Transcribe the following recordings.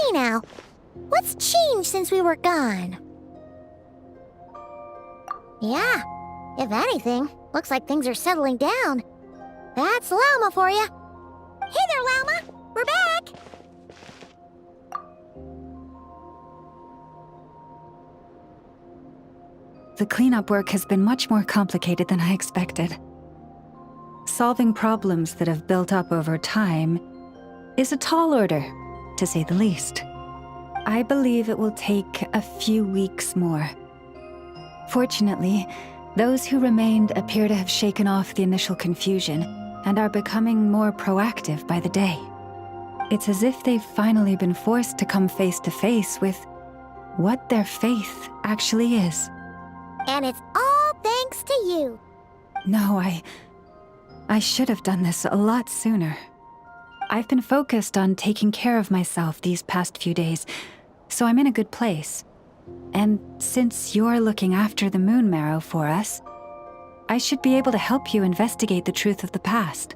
Say now, what's changed since we were gone? Yeah, if anything, looks like things are settling down. That's Llama for you. Hey there, Llama! We're back! The cleanup work has been much more complicated than I expected. Solving problems that have built up over time is a tall order, to say the least. I believe it will take a few weeks more. Fortunately, those who remained appear to have shaken off the initial confusion and are becoming more proactive by the day. It's as if they've finally been forced to come face to face with what their faith actually is. And it's all thanks to you. No, I should have done this a lot sooner. I've been focused on taking care of myself these past few days, so I'm in a good place. And since you're looking after the moon marrow for us, I should be able to help you investigate the truth of the past.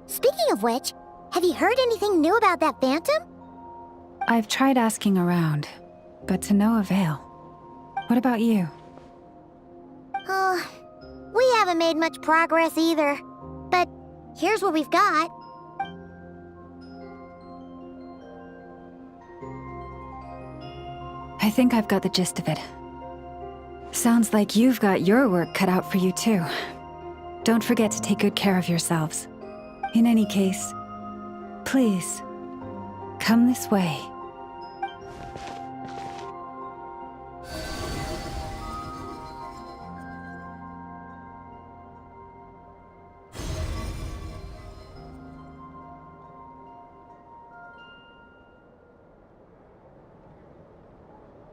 Speaking of which, have you heard anything new about that phantom? I've tried asking around, but to no avail. What about you? We haven't made much progress either. But here's what we've got. I think I've got the gist of it. Sounds like you've got your work cut out for you too. Don't forget to take good care of yourselves. In any case, please, come this way.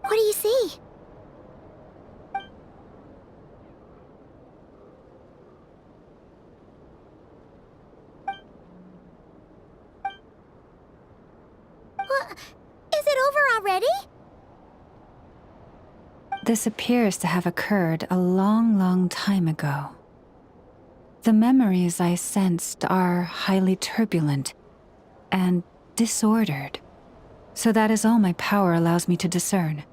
What do you see? Is it over already? This appears to have occurred a long, long time ago. The memories I sensed are highly turbulent and disordered, so that is all my power allows me to discern.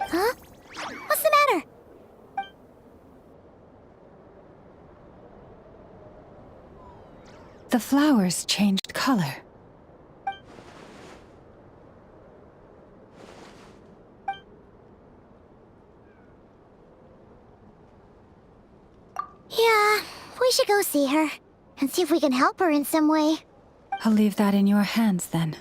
Huh? What's the matter? The flowers changed color. Yeah, we should go see her and see if we can help her in some way. I'll leave that in your hands then.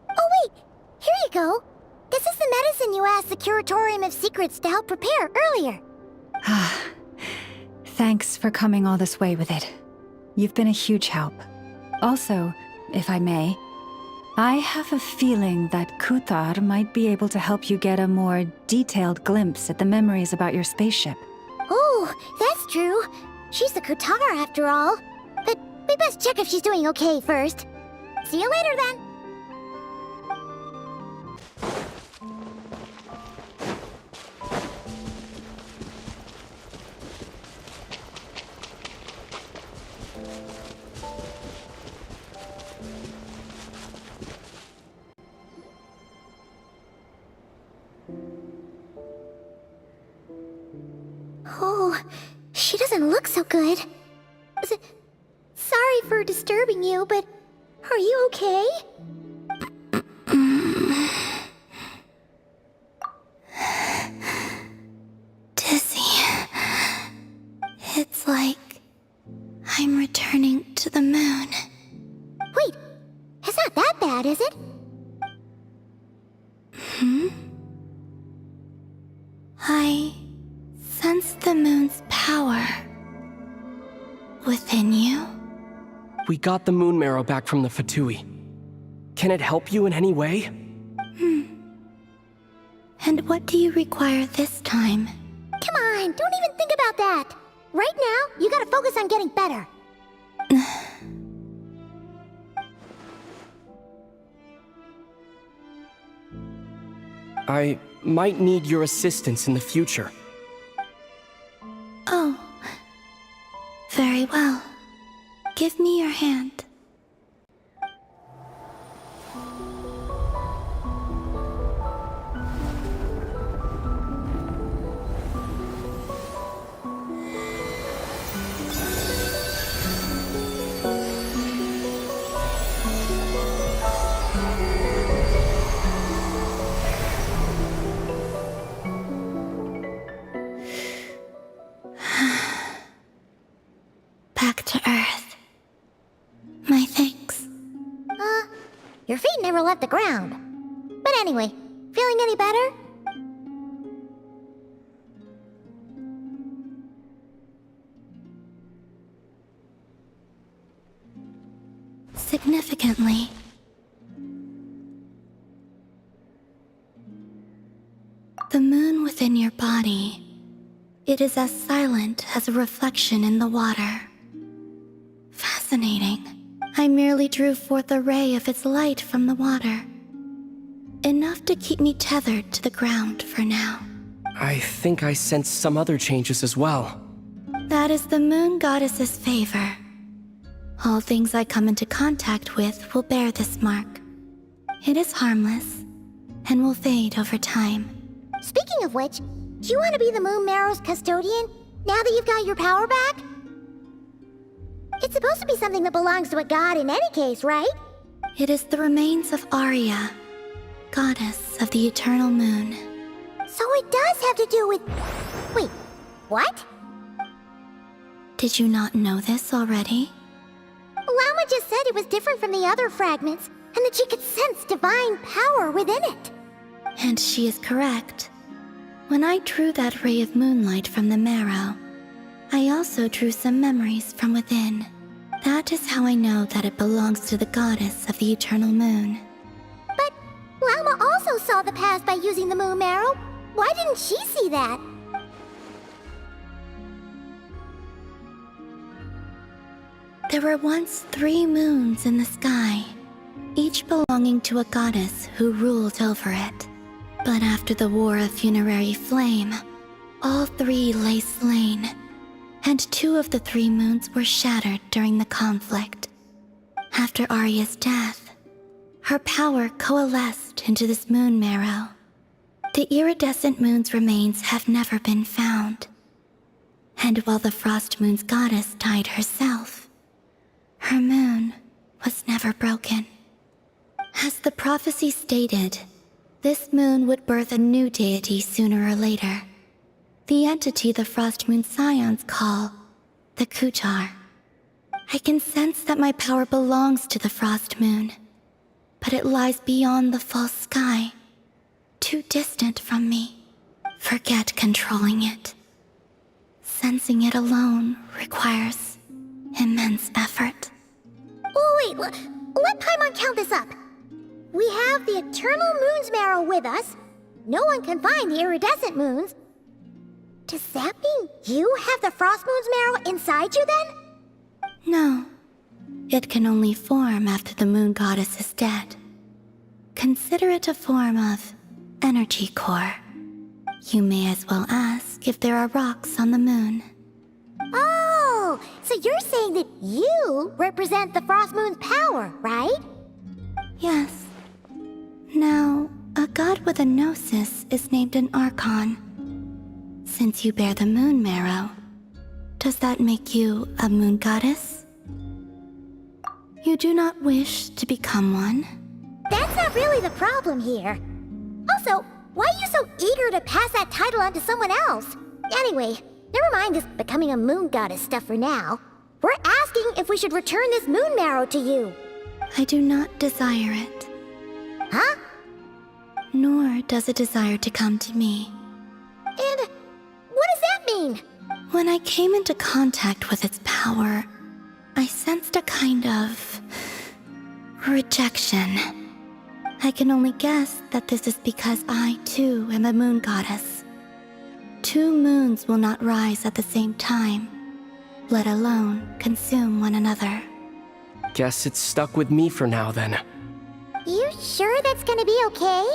Oh wait, here you go. This is the medicine you asked the Curatorium of Secrets to help prepare earlier. Ah, thanks for coming all this way with it. You've been a huge help. Also, if I may, I have a feeling that Kuthar might be able to help you get a more detailed glimpse at the memories about your spaceship. Oh, that's true. She's the Kutara after all. But we best check if she's doing okay first. See you later then. Oh, she doesn't look so good. Sorry for disturbing you, but are you okay? Dizzy. It's like I'm returning to the moon. Wait, it's not that bad, is it? I sense the moon's power within you. We got the moon marrow back from the Fatui. Can it help you in any way? And what do you require this time? Come on, don't even think about that. Right now, you gotta focus on getting better. I might need your assistance in the future. Oh. Very well. Give me your hand. Back to Earth. My thanks. Your feet never left the ground. But anyway, feeling any better? Significantly. The moon within your body, it is as silent as a reflection in the water. Fascinating. I merely drew forth a ray of its light from the water. Enough to keep me tethered to the ground for now. I think I sense some other changes as well. That is the moon goddess's favor. All things I come into contact with will bear this mark. It is harmless, and will fade over time. Speaking of which, do you want to be the Moon Marrow's custodian, now that you've got your power back? It's supposed to be something that belongs to a god in any case, right? It is the remains of Arya, goddess of the eternal moon. So it does have to do with... Wait, what? Did you not know this already? Lama just said it was different from the other fragments, and that she could sense divine power within it. And she is correct. When I drew that ray of moonlight from the marrow, I also drew some memories from within. That is how I know that it belongs to the goddess of the eternal moon. But Lama also saw the past by using the Moon Marrow. Why didn't she see that? There were once 3 moons in the sky, each belonging to a goddess who ruled over it. But after the War of Funerary Flame, all 3 lay slain, and 2 of the 3 moons were shattered during the conflict. After Arya's death, her power coalesced into this moon marrow. The iridescent moon's remains have never been found. And while the Frost Moon's goddess died herself, her moon was never broken. As the prophecy stated, this moon would birth a new deity sooner or later. The entity the Frost Moon Scions call the Kujar. I can sense that my power belongs to the Frost Moon, but it lies beyond the false sky, too distant from me. Forget controlling it. Sensing it alone requires immense effort. Oh, wait, let Paimon count this up. We have the Eternal Moon's Marrow with us. No one can find the iridescent moons. Does that mean you have the Frost Moon's Marrow inside you then? No. It can only form after the moon goddess is dead. Consider it a form of energy core. You may as well ask if there are rocks on the moon. Oh, so you're saying that you represent the Frost Moon's power, right? Yes. Now, a god with a gnosis is named an Archon. Since you bear the moon marrow, does that make you a moon goddess? You do not wish to become one? That's not really the problem here. Also, why are you so eager to pass that title on to someone else? Anyway, never mind this becoming a moon goddess stuff for now. We're asking if we should return this moon marrow to you. I do not desire it. Huh? Nor does it desire to come to me. And what does that mean? When I came into contact with its power, I sensed a kind of rejection. I can only guess that this is because I, too, am a moon goddess. 2 moons will not rise at the same time, let alone consume one another. Guess it's stuck with me for now then. You sure that's gonna be okay?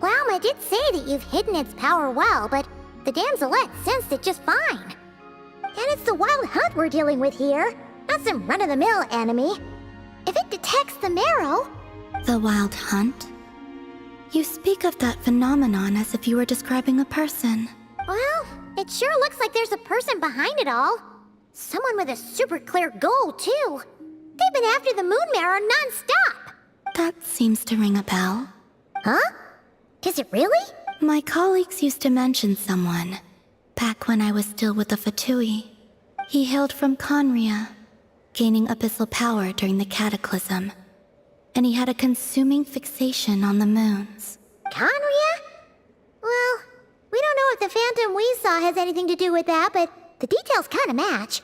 Plouma did say that you've hidden its power well, but the damselette sensed it just fine. And it's the wild hunt we're dealing with here, not some run-of-the-mill enemy. If it detects the marrow... The wild hunt? You speak of that phenomenon as if you were describing a person. Well, it sure looks like there's a person behind it all. Someone with a super clear goal, too. They've been after the moon marrow non-stop. That seems to ring a bell. Huh? Is it really? My colleagues used to mention someone, back when I was still with the Fatui. He hailed from Conria, gaining abyssal power during the Cataclysm, and he had a consuming fixation on the moons. Conria? Well, we don't know if the phantom we saw has anything to do with that, but the details kinda match.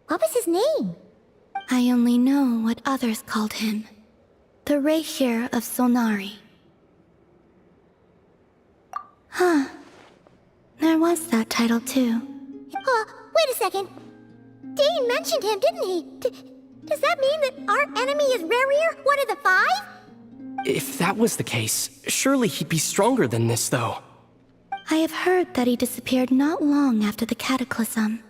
What was his name? I only know what others called him. The rerir of Solnari. Huh. There was that title too. Wait a second. Dane mentioned him, didn't he? Does that mean that our enemy is Rerir, one of the five? If that was the case, surely he'd be stronger than this, though. I have heard that he disappeared not long after the Cataclysm.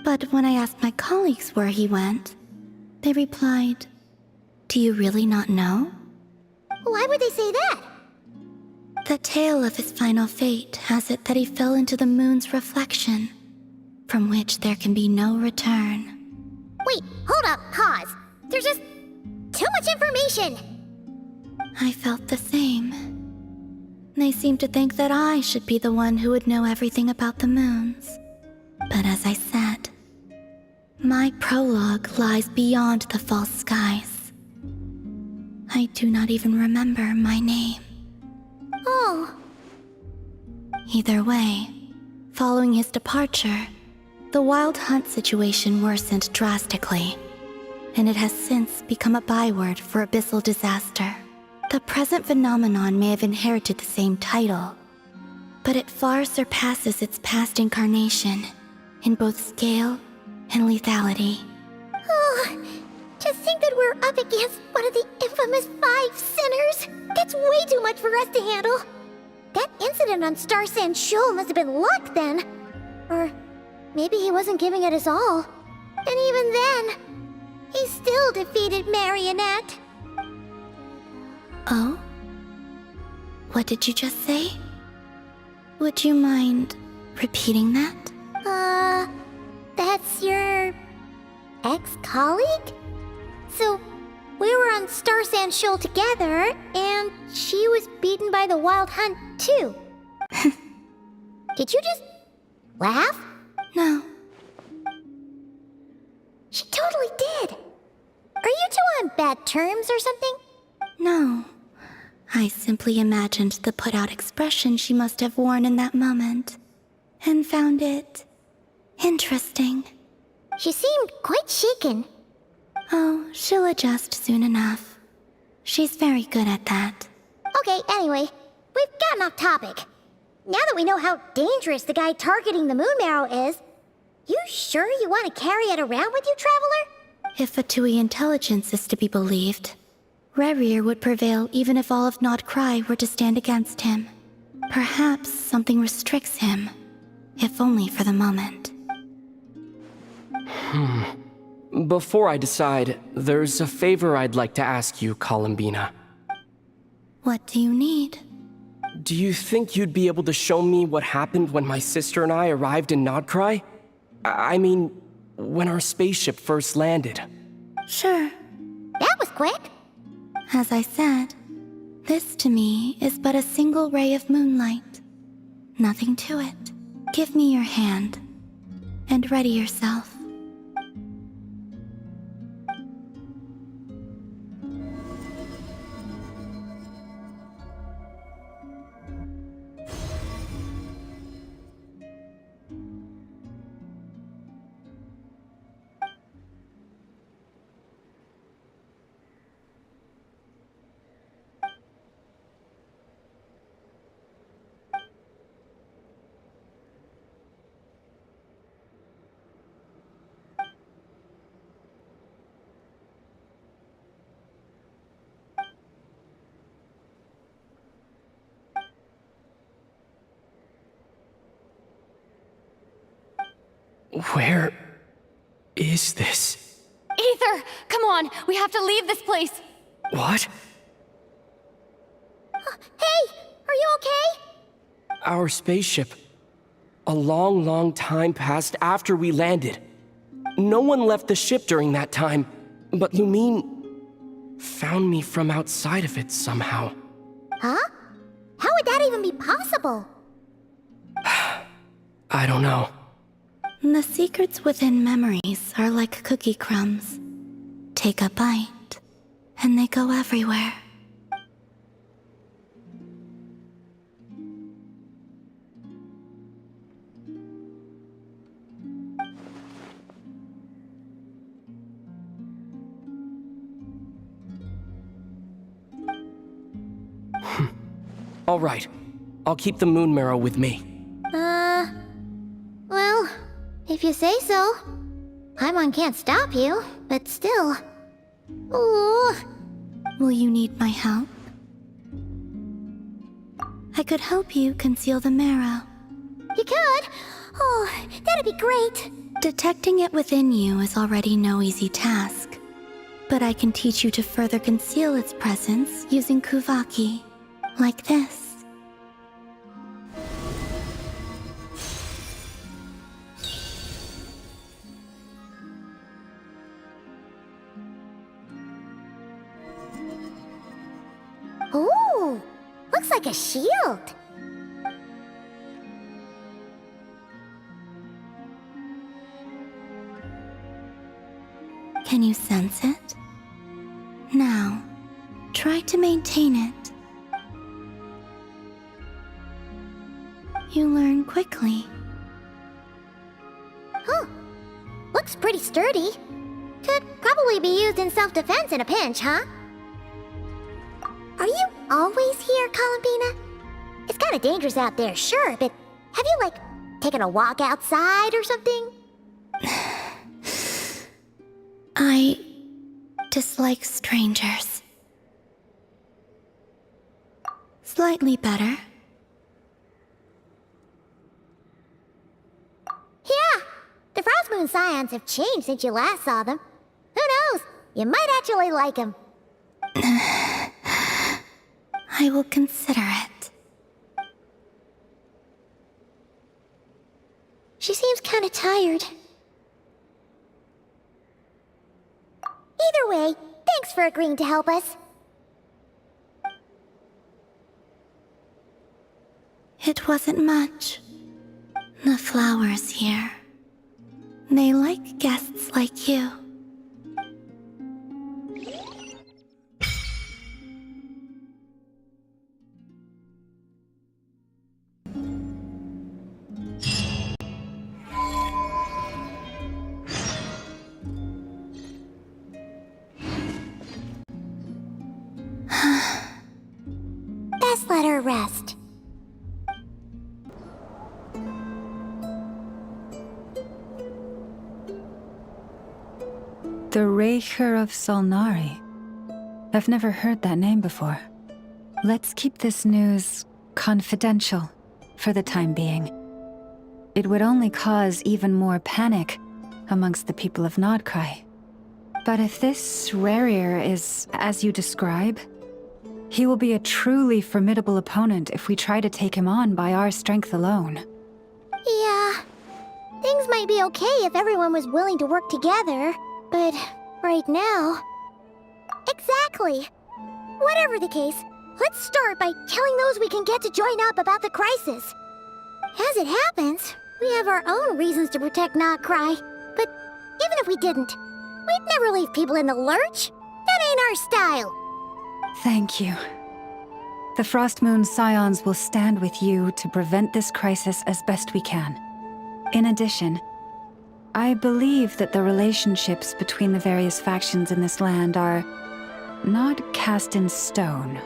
But when I asked my colleagues where he went, they replied, "Do you really not know?" Why would they say that? The tale of his final fate has it that he fell into the moon's reflection, from which there can be no return. Wait, hold up, pause. There's just too much information. I felt the same. They seemed to think that I should be the one who would know everything about the moons. But as I said, my prologue lies beyond the false skies. I do not even remember my name. Oh. Either way, following his departure, the wild hunt situation worsened drastically, and it has since become a byword for abyssal disaster. The present phenomenon may have inherited the same title, but it far surpasses its past incarnation in both scale and lethality. Oh, to think that we're up against one of the infamous 5 sinners. That's way too much for us to handle. That incident on Star Sand Shoal must have been luck then. Or maybe he wasn't giving it his all. And even then, he still defeated Marionette. Oh? What did you just say? Would you mind repeating that? That's your ex-colleague? So, we were on Star Sand Shoal together, and she was beaten by the Wild Hunt, too. Did you just laugh? No. She totally did. Are you two on bad terms or something? No. I simply imagined the put-out expression she must have worn in that moment, and found it interesting. She seemed quite shaken. Oh, she'll adjust soon enough. She's very good at that. Okay, anyway, we've gotten off topic. Now that we know how dangerous the guy targeting the moon marrow is, you sure you want to carry it around with you, Traveler? If Fatui intelligence is to be believed, Rerir would prevail even if all of Nod Cry were to stand against him. Perhaps something restricts him, if only for the moment. Before I decide, there's a favor I'd like to ask you, Columbina. What do you need? Do you think you'd be able to show me what happened when my sister and I arrived in Nodcry? I mean, when our spaceship first landed. Sure. That was quick. As I said, this to me is but a single ray of moonlight. Nothing to it. Give me your hand, and ready yourself. Where is this? Aether, come on, we have to leave this place. What? Hey, are you okay? Our spaceship. A long, long time passed after we landed. No one left the ship during that time, but Lumine found me from outside of it somehow. Huh? How would that even be possible? I don't know. The secrets within memories are like cookie crumbs. Take a bite, and they go everywhere. All right. I'll keep the moon marrow with me. Well, if you say so. Paimon can't stop you, but still. Ooh. Will you need my help? I could help you conceal the marrow. You could? Oh, that'd be great. Detecting it within you is already no easy task. But I can teach you to further conceal its presence using Kuvaki. Like this. Ooh, looks like a shield. Can you sense it? Now, try to maintain it. You learn quickly. Huh. Looks pretty sturdy. Could probably be used in self-defense in a pinch, huh? Are you always here, Columbina? It's kinda dangerous out there, sure, but have you, like, taken a walk outside or something? I dislike strangers. Slightly better. Yeah, the Frost Moon Scions have changed since you last saw them. Who knows? You might actually like them. I will consider it. She seems kinda tired. Either way, thanks for agreeing to help us. It wasn't much. The flowers here. They like guests like you. Best let her rest. The rerir of Solnari. I've never heard that name before. Let's keep this news confidential for the time being. It would only cause even more panic amongst the people of Nodcry. But if this rerir is as you describe, he will be a truly formidable opponent if we try to take him on by our strength alone. Yeah, things might be okay if everyone was willing to work together, but right now... Exactly! Whatever the case, let's start by telling those we can get to join up about the crisis. As it happens, we have our own reasons to protect Nodcry, but even if we didn't, we'd never leave people in the lurch. That ain't our style. Thank you. The Frost Moon Scions will stand with you to prevent this crisis as best we can. In addition, I believe that the relationships between the various factions in this land are not cast in stone.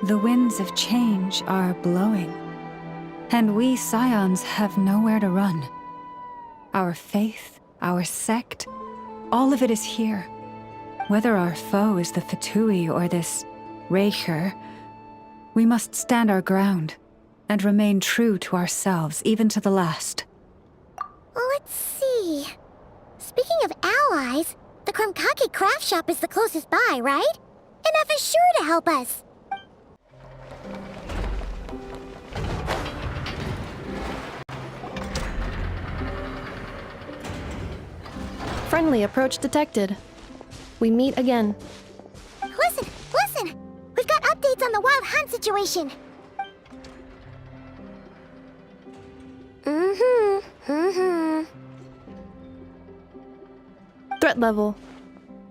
The winds of change are blowing, and we Scions have nowhere to run. Our faith, our sect, all of it is here. Whether our foe is the Fatui or this rerir, we must stand our ground and remain true to ourselves, even to the last. Let's see. Speaking of allies, the Krumkake craft shop is the closest by, right? Enough is sure to help us. Friendly approach detected. We meet again. Listen, listen! We've got updates on the wild hunt situation. Threat level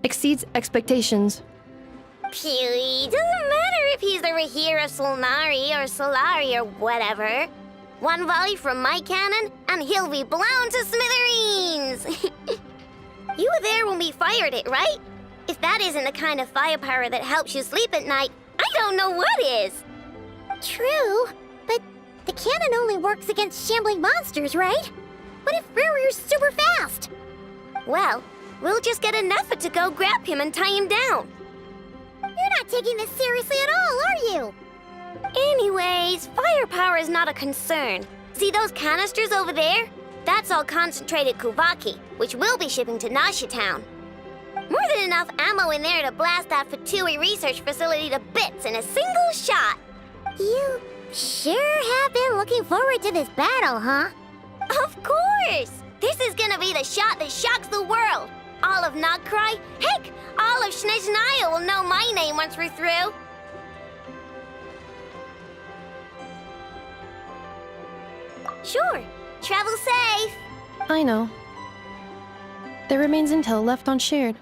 exceeds expectations. Pewy, doesn't matter if he's the rerir of Solnari or Solari or whatever. One volley from my cannon, and he'll be blown to smithereens! You were there when we fired it, right? If that isn't the kind of firepower that helps you sleep at night, I don't know what is! True, but the cannon only works against shambling monsters, right? What if Rerir's super fast? Well, we'll just get an effort to go grab him and tie him down. You're not taking this seriously at all, are you? Anyways, firepower is not a concern. See those canisters over there? That's all concentrated Kuvaki, which we'll be shipping to Nasha Town. More than enough ammo in there to blast that Fatui research facility to bits in a single shot. You sure have been looking forward to this battle, huh? Of course! This is gonna be the shot that shocks the world. All of Nagkrai, heck, all of Snezhnaya will know my name once we're through. Sure. Travel safe. I know. There remains intel left unshared.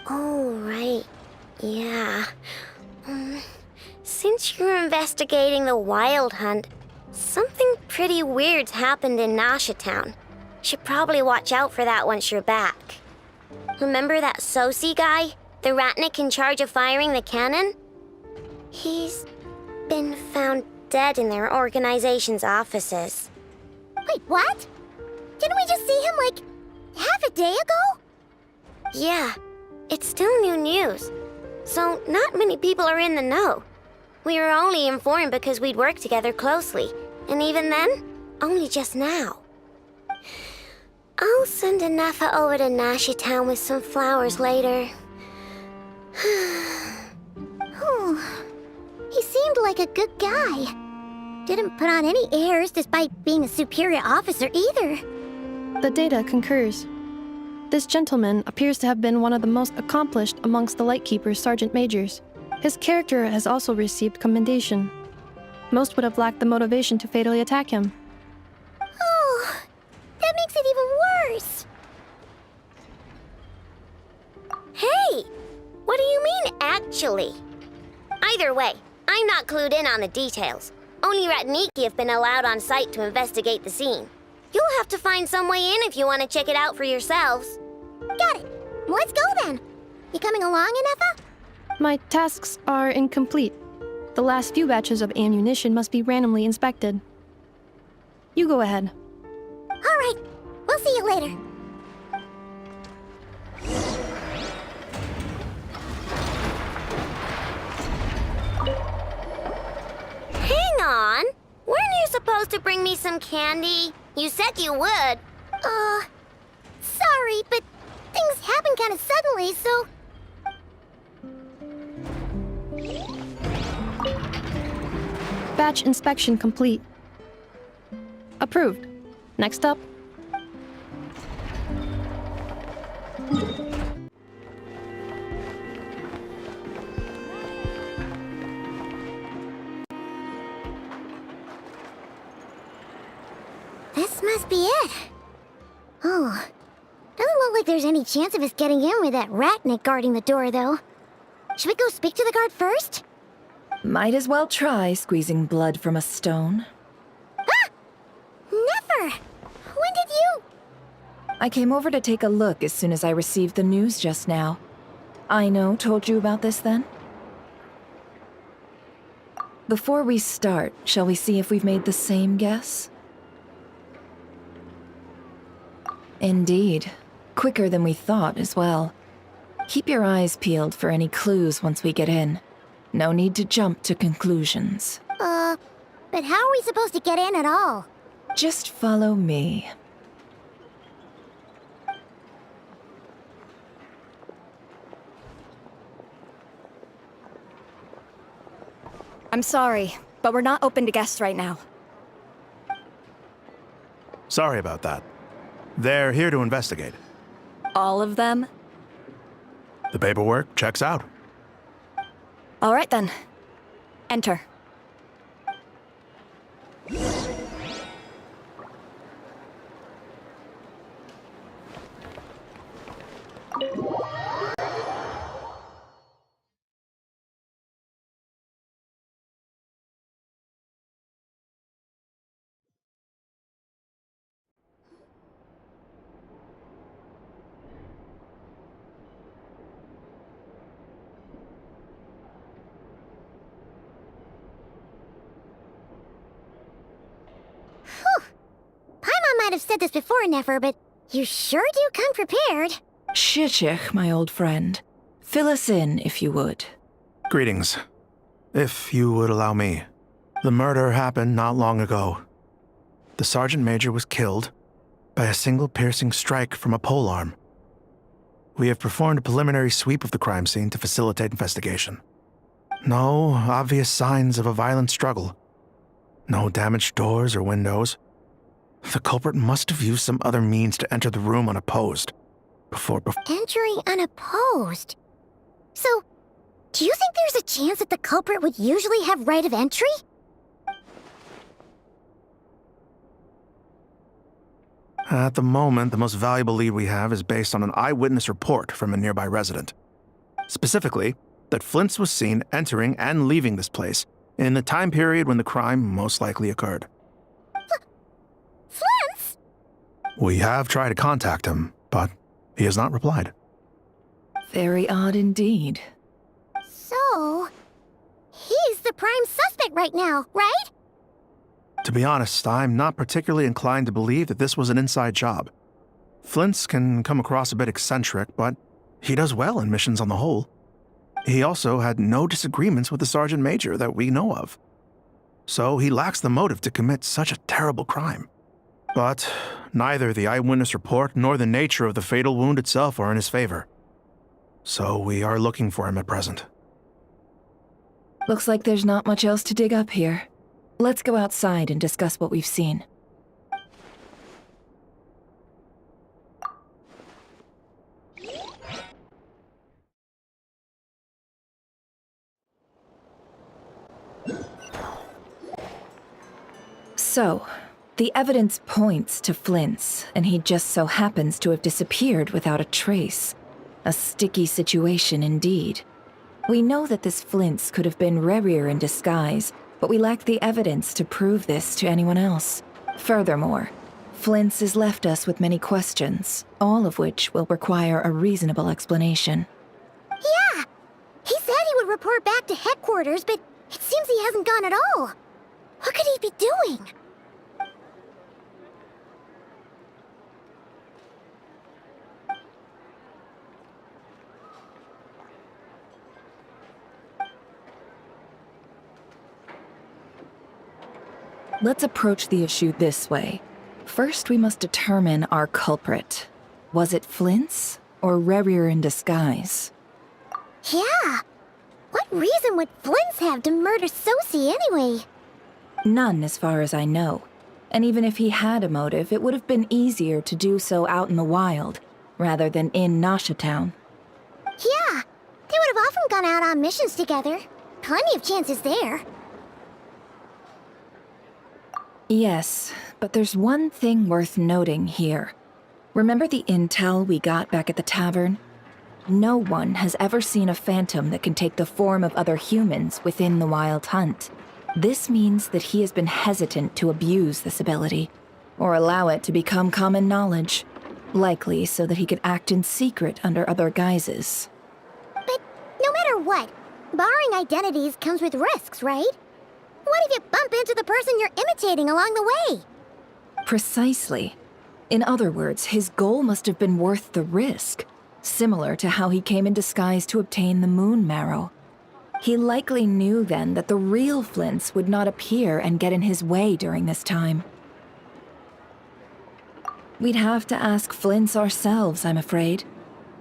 Oh, right. Yeah. Since you're investigating the wild hunt, something pretty weird's happened in Nasha Town. Should probably watch out for that once you're back. Remember that Sosi guy? The Ratnik in charge of firing the cannon? He's been found dead in their organization's offices. Wait, what? Didn't we just see him, like, half a day ago? Yeah, it's still new news. So, not many people are in the know. We were only informed because we'd worked together closely. And even then, only just now. I'll send Anafa over to Nasha Town with some flowers later. He seemed like a good guy. Didn't put on any airs despite being a superior officer either. The data concurs. This gentleman appears to have been one of the most accomplished amongst the Lightkeeper's sergeant majors. His character has also received commendation. Most would have lacked the motivation to fatally attack him. Oh, that makes it even worse. Hey, what do you mean, actually? Either way, I'm not clued in on the details. Only Ratniki have been allowed on site to investigate the scene. You'll have to find some way in if you want to check it out for yourselves. Got it. Let's go then. You coming along, Anefa? My tasks are incomplete. The last few batches of ammunition must be randomly inspected. You go ahead. All right. We'll see you later. Hang on. Weren't you supposed to bring me some candy? You said you would. Sorry, but things happened kind of suddenly, so... Batch inspection complete. Approved. Next up. This must be it. Oh, doesn't look like there's any chance of us getting in with that Ratnik guarding the door, though. Should we go speak to the guard first? Might as well try squeezing blood from a stone. Ah! Never! When did you... I came over to take a look as soon as I received the news just now. Unknow told you about this then? Before we start, shall we see if we've made the same guess? Indeed. Quicker than we thought as well. Keep your eyes peeled for any clues once we get in. No need to jump to conclusions. But how are we supposed to get in at all? Just follow me. I'm sorry, but we're not open to guests right now. Sorry about that. They're here to investigate. All of them? The paperwork checks out. All right then. Enter. Paimon might have said this before, Nefer, but you sure do come prepared. Shishich, my old friend. Fill us in, if you would. Greetings. If you would allow me. The murder happened not long ago. The Sergeant Major was killed by a single piercing strike from a polearm. We have performed a preliminary sweep of the crime scene to facilitate investigation. No obvious signs of a violent struggle. No damaged doors or windows. The culprit must have used some other means to enter the room unopposed. Entering unopposed? So, do you think there's a chance that the culprit would usually have right of entry? At the moment, the most valuable lead we have is based on an eyewitness report from a nearby resident. Specifically, that Flint was seen entering and leaving this place in the time period when the crime most likely occurred. Flins? We have tried to contact him, but he has not replied. Very odd indeed. So, he's the prime suspect right now, right? To be honest, I'm not particularly inclined to believe that this was an inside job. Flint's can come across a bit eccentric, but he does well in missions on the whole. He also had no disagreements with the Sergeant Major that we know of. So he lacks the motive to commit such a terrible crime. But neither the eyewitness report nor the nature of the fatal wound itself are in his favor. So we are looking for him at present. Looks like there's not much else to dig up here. Let's go outside and discuss what we've seen. So, the evidence points to Flint's, and he just so happens to have disappeared without a trace. A sticky situation indeed. We know that this Flint's could have been Rerir in disguise, but we lack the evidence to prove this to anyone else. Furthermore, Flint's has left us with many questions, all of which will require a reasonable explanation. Yeah! He said he would report back to headquarters, but it seems he hasn't gone at all. What could he be doing? Let's approach the issue this way. First, we must determine our culprit. Was it Flint's or Rerir in disguise? Yeah! What reason would Flins have to murder Sosie anyway? None, as far as I know. And even if he had a motive, it would have been easier to do so out in the wild, rather than in Nasha Town. Yeah! They would have often gone out on missions together. Plenty of chances there. Yes, but there's one thing worth noting here. Remember the intel we got back at the tavern? No one has ever seen a phantom that can take the form of other humans within the Wild Hunt. This means that he has been hesitant to abuse this ability, or allow it to become common knowledge, likely so that he could act in secret under other guises. But no matter what, barring identities comes with risks, right? What if you bump into the person you're imitating along the way? Precisely. In other words, his goal must have been worth the risk, similar to how he came in disguise to obtain the moon marrow. He likely knew then that the real Flints would not appear and get in his way during this time. We'd have to ask Flints ourselves, I'm afraid.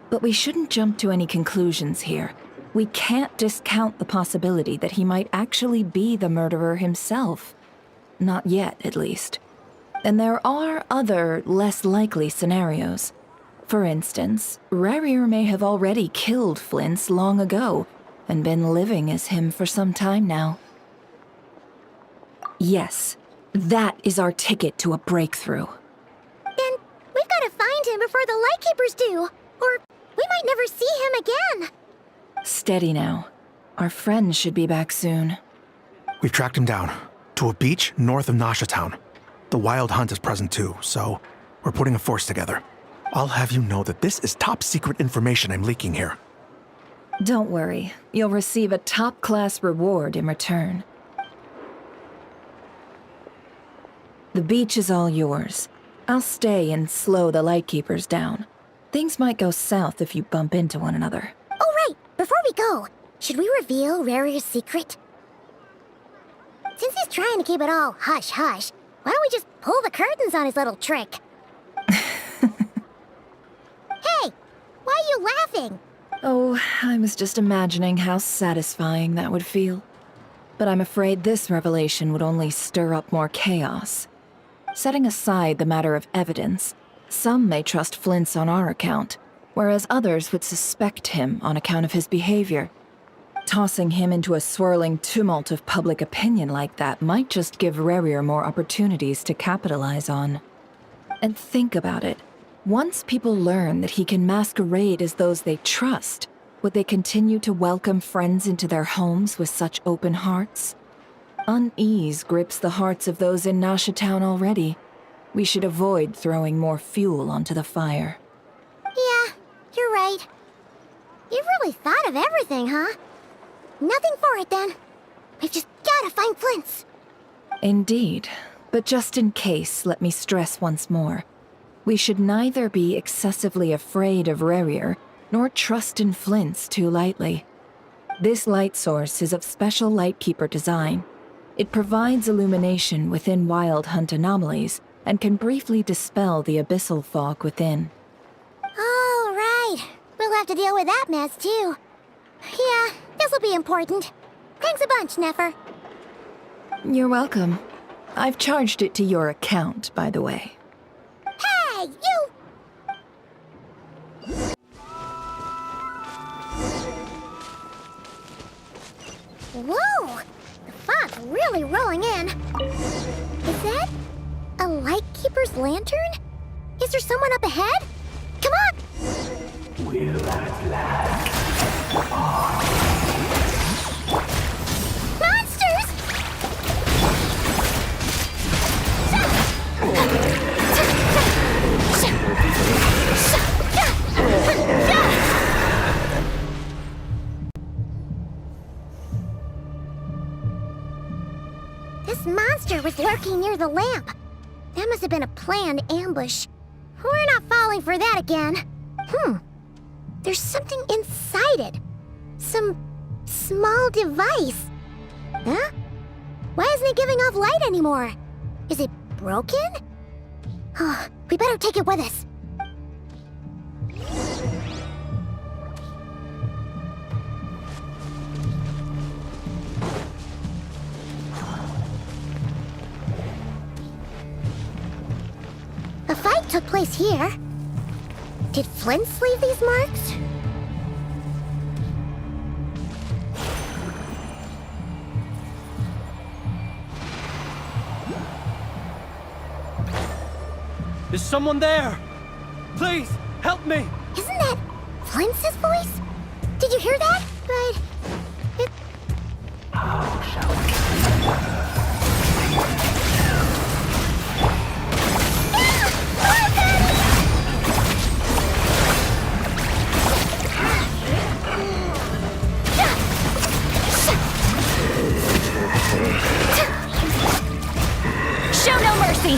But we shouldn't jump to any conclusions here. we can't discount the possibility that he might actually be the murderer himself. Not yet, at least. And there are other, less likely scenarios. For instance, Rerir may have already killed Flins long ago, and been living as him for some time now. Yes, that is our ticket to a breakthrough. Then we've got to find him before the Lightkeepers do, or we might never see him again. Steady now. Our friend should be back soon. We've tracked him down to a beach north of Nasha Town. The Wild Hunt is present too, so we're putting a force together. I'll have you know that this is top secret information I'm leaking here. Don't worry, you'll receive a top-class reward in return. The beach is all yours. I'll stay and slow the Lightkeepers down. Things might go south if you bump into one another. Oh, right. Before we go, should we reveal Rerir's secret? Since he's trying to keep it all hush-hush, why don't we just pull the curtains on his little trick? Hey, why are you laughing? Oh, I was just imagining how satisfying that would feel. But I'm afraid this revelation would only stir up more chaos. Setting aside the matter of evidence, some may trust Flint's on our account, whereas others would suspect him on account of his behavior. Tossing him into a swirling tumult of public opinion like that might just give Rerir more opportunities to capitalize on. And think about it. Once people learn that he can masquerade as those they trust, would they continue to welcome friends into their homes with such open hearts? Unease grips the hearts of those in Nasha Town already. We should avoid throwing more fuel onto the fire. Yeah, you're right. You've really thought of everything, huh? Nothing for it, then. We've just gotta find Flint's. Indeed. But just in case, let me stress once more. We should neither be excessively afraid of Rerir, nor trust in Flint's too lightly. This light source is of special Lightkeeper design. It provides illumination within Wild Hunt anomalies, and can briefly dispel the abyssal fog within. Oh, right. We'll have to deal with that mess, too. Yeah, this'll be important. Thanks a bunch, Nefer. You're welcome. I've charged it to your account, by the way. Hey, you! Whoa! The fog's really rolling in. Is that a Lightkeeper's lantern? Is there someone up ahead? Come on! Will at last. Monsters! This monster was lurking near the lamp. That must have been a planned ambush. We're not falling for that again. There's something inside it. Some small device. Huh? Why isn't it giving off light anymore? Is it broken? Oh, we better take it with us. A fight took place here. Did Flint's leave these marks? Is someone there? Please, help me! Isn't that Flint's voice? Did you hear that? But it... Show no mercy!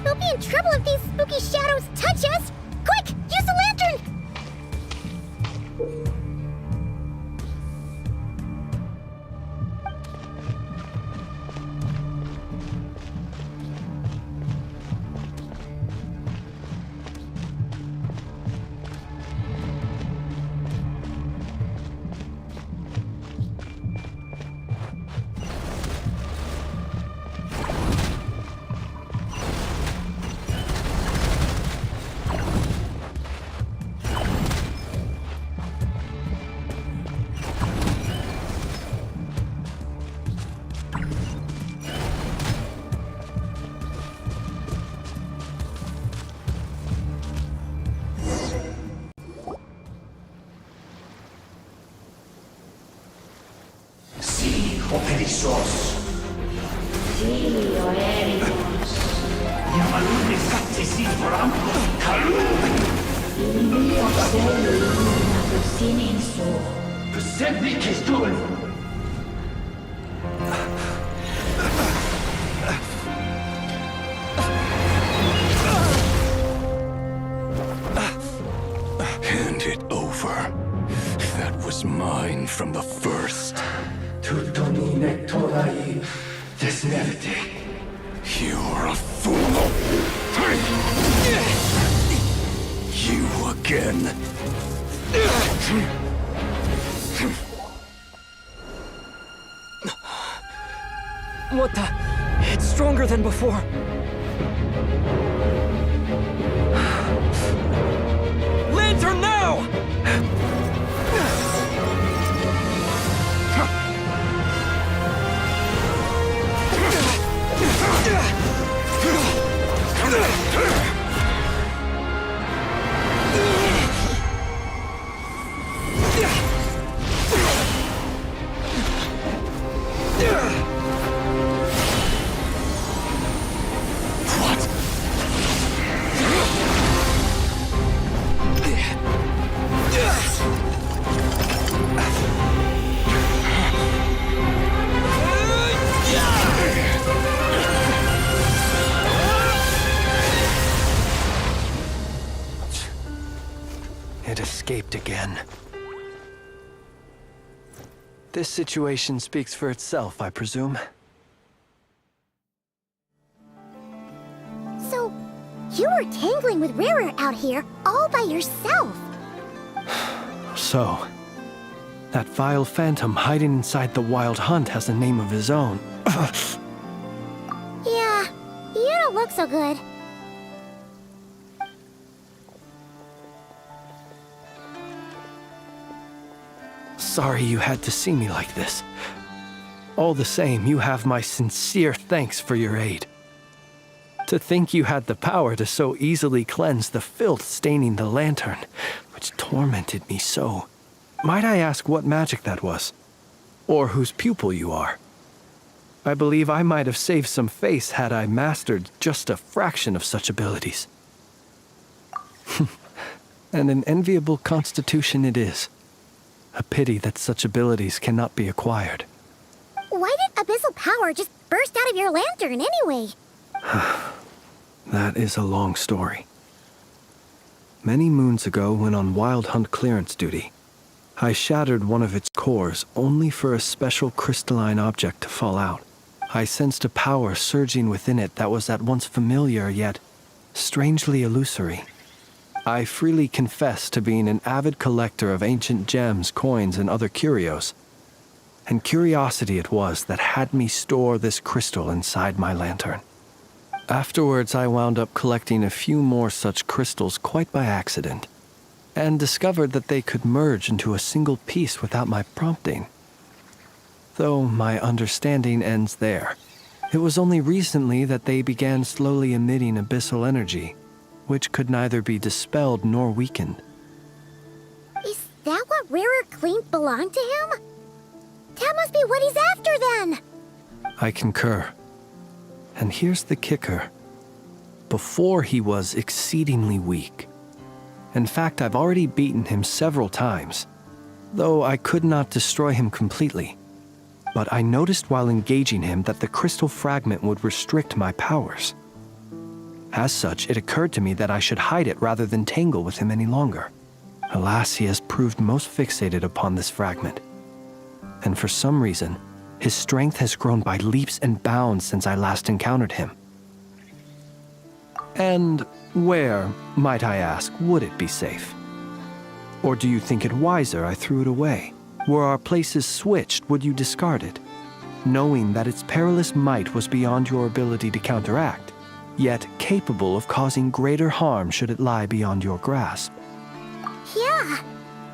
We'll be in trouble if these spooky shadows touch us! Quick, use the lantern! Hand it over. That was mine from the first. You're a fool. You again. What the? It's stronger than before. Lantern now! It escaped again. This situation speaks for itself, I presume. So, you were tangling with rerir out here all by yourself. So, that vile phantom hiding inside the Wild Hunt has a name of his own. Yeah, you don't look so good. Sorry you had to see me like this. All the same, you have my sincere thanks for your aid. To think you had the power to so easily cleanse the filth staining the lantern, which tormented me so. Might I ask what magic that was? Or whose pupil you are? I believe I might have saved some face had I mastered just a fraction of such abilities. And an enviable constitution it is. A pity that such abilities cannot be acquired. Why did abyssal power just burst out of your lantern anyway? That is a long story. Many moons ago, when on Wild Hunt clearance duty, I shattered one of its cores only for a special crystalline object to fall out. I sensed a power surging within it that was at once familiar yet strangely illusory. I freely confess to being an avid collector of ancient gems, coins, and other curios. And curiosity it was that had me store this crystal inside my lantern. Afterwards, I wound up collecting a few more such crystals quite by accident, and discovered that they could merge into a single piece without my prompting. Though my understanding ends there. It was only recently that they began slowly emitting abyssal energy, which could neither be dispelled nor weakened. Is that what rerir claimed belonged to him? That must be what he's after then! I concur. And here's the kicker. Before he was exceedingly weak. In fact, I've already beaten him several times, though I could not destroy him completely. But I noticed while engaging him that the crystal fragment would restrict my powers. As such, it occurred to me that I should hide it rather than tangle with him any longer. Alas, he has proved most fixated upon this fragment. And for some reason, his strength has grown by leaps and bounds since I last encountered him. And where, might I ask, would it be safe? Or do you think it wiser I threw it away? Were our places switched, would you discard it, knowing that its perilous might was beyond your ability to counteract, yet capable of causing greater harm should it lie beyond your grasp? Yeah,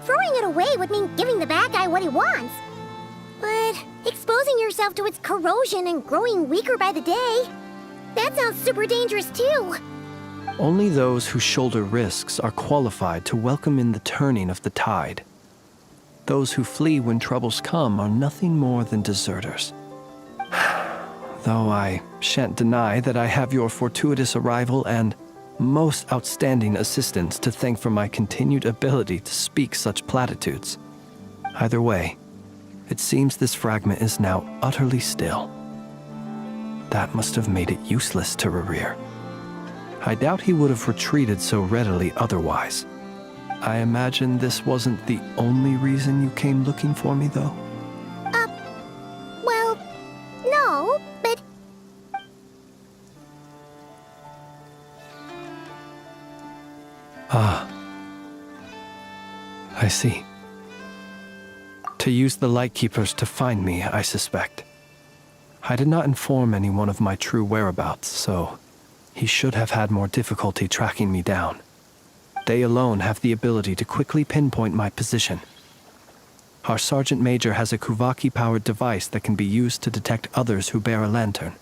throwing it away would mean giving the bad guy what he wants. But exposing yourself to its corrosion and growing weaker by the day, that sounds super dangerous too. Only those who shoulder risks are qualified to welcome in the turning of the tide. Those who flee when troubles come are nothing more than deserters. Though I shan't deny that I have your fortuitous arrival and most outstanding assistance to thank for my continued ability to speak such platitudes. Either way, it seems this fragment is now utterly still. That must have made it useless to rerir. I doubt he would have retreated so readily otherwise. I imagine this wasn't the only reason you came looking for me, though? Well, no, but... Ah. I see. To use the Lightkeepers to find me, I suspect. I did not inform anyone of my true whereabouts, so he should have had more difficulty tracking me down. They alone have the ability to quickly pinpoint my position. Our Sergeant Major has a Kuvaki-powered device that can be used to detect others who bear a lantern.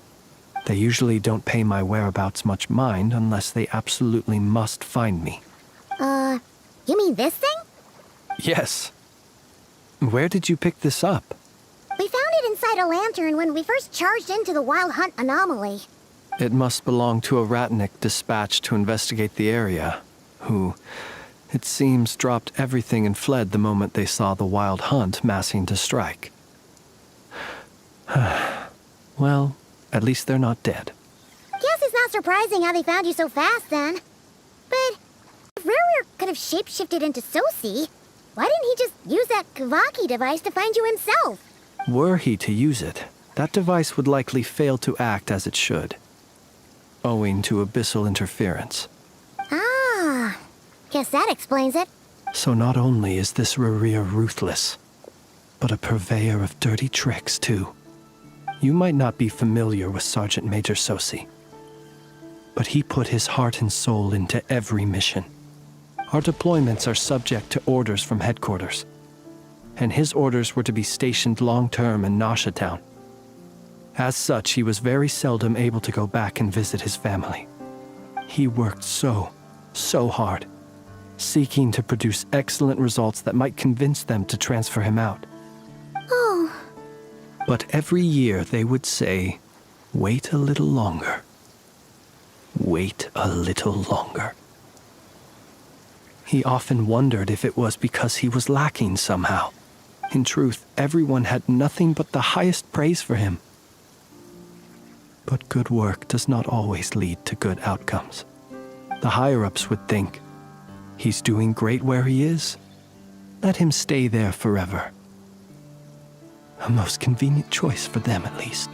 They usually don't pay my whereabouts much mind unless they absolutely must find me. You mean this thing? Yes. Where did you pick this up? We found it inside a lantern when we first charged into the Wild Hunt anomaly. It must belong to a Ratnik dispatched to investigate the area, who, it seems, dropped everything and fled the moment they saw the Wild Hunt massing to strike. Well, at least they're not dead. Guess it's not surprising how they found you so fast, then. But if rerir could have shapeshifted into Sosi, why didn't he just use that Kavaki device to find you himself? Were he to use it, that device would likely fail to act as it should, owing to abyssal interference. Ah, guess that explains it. So not only is this rerir ruthless, but a purveyor of dirty tricks, too. You might not be familiar with Sergeant Major Sosi, but he put his heart and soul into every mission. Our deployments are subject to orders from headquarters, and his orders were to be stationed long-term in Nasha Town. As such, he was very seldom able to go back and visit his family. He worked so hard, seeking to produce excellent results that might convince them to transfer him out. Oh. But every year they would say, "Wait a little longer. Wait a little longer." He often wondered if it was because he was lacking somehow. In truth, everyone had nothing but the highest praise for him. But good work does not always lead to good outcomes. The higher-ups would think, he's doing great where he is. Let him stay there forever. A most convenient choice for them, at least.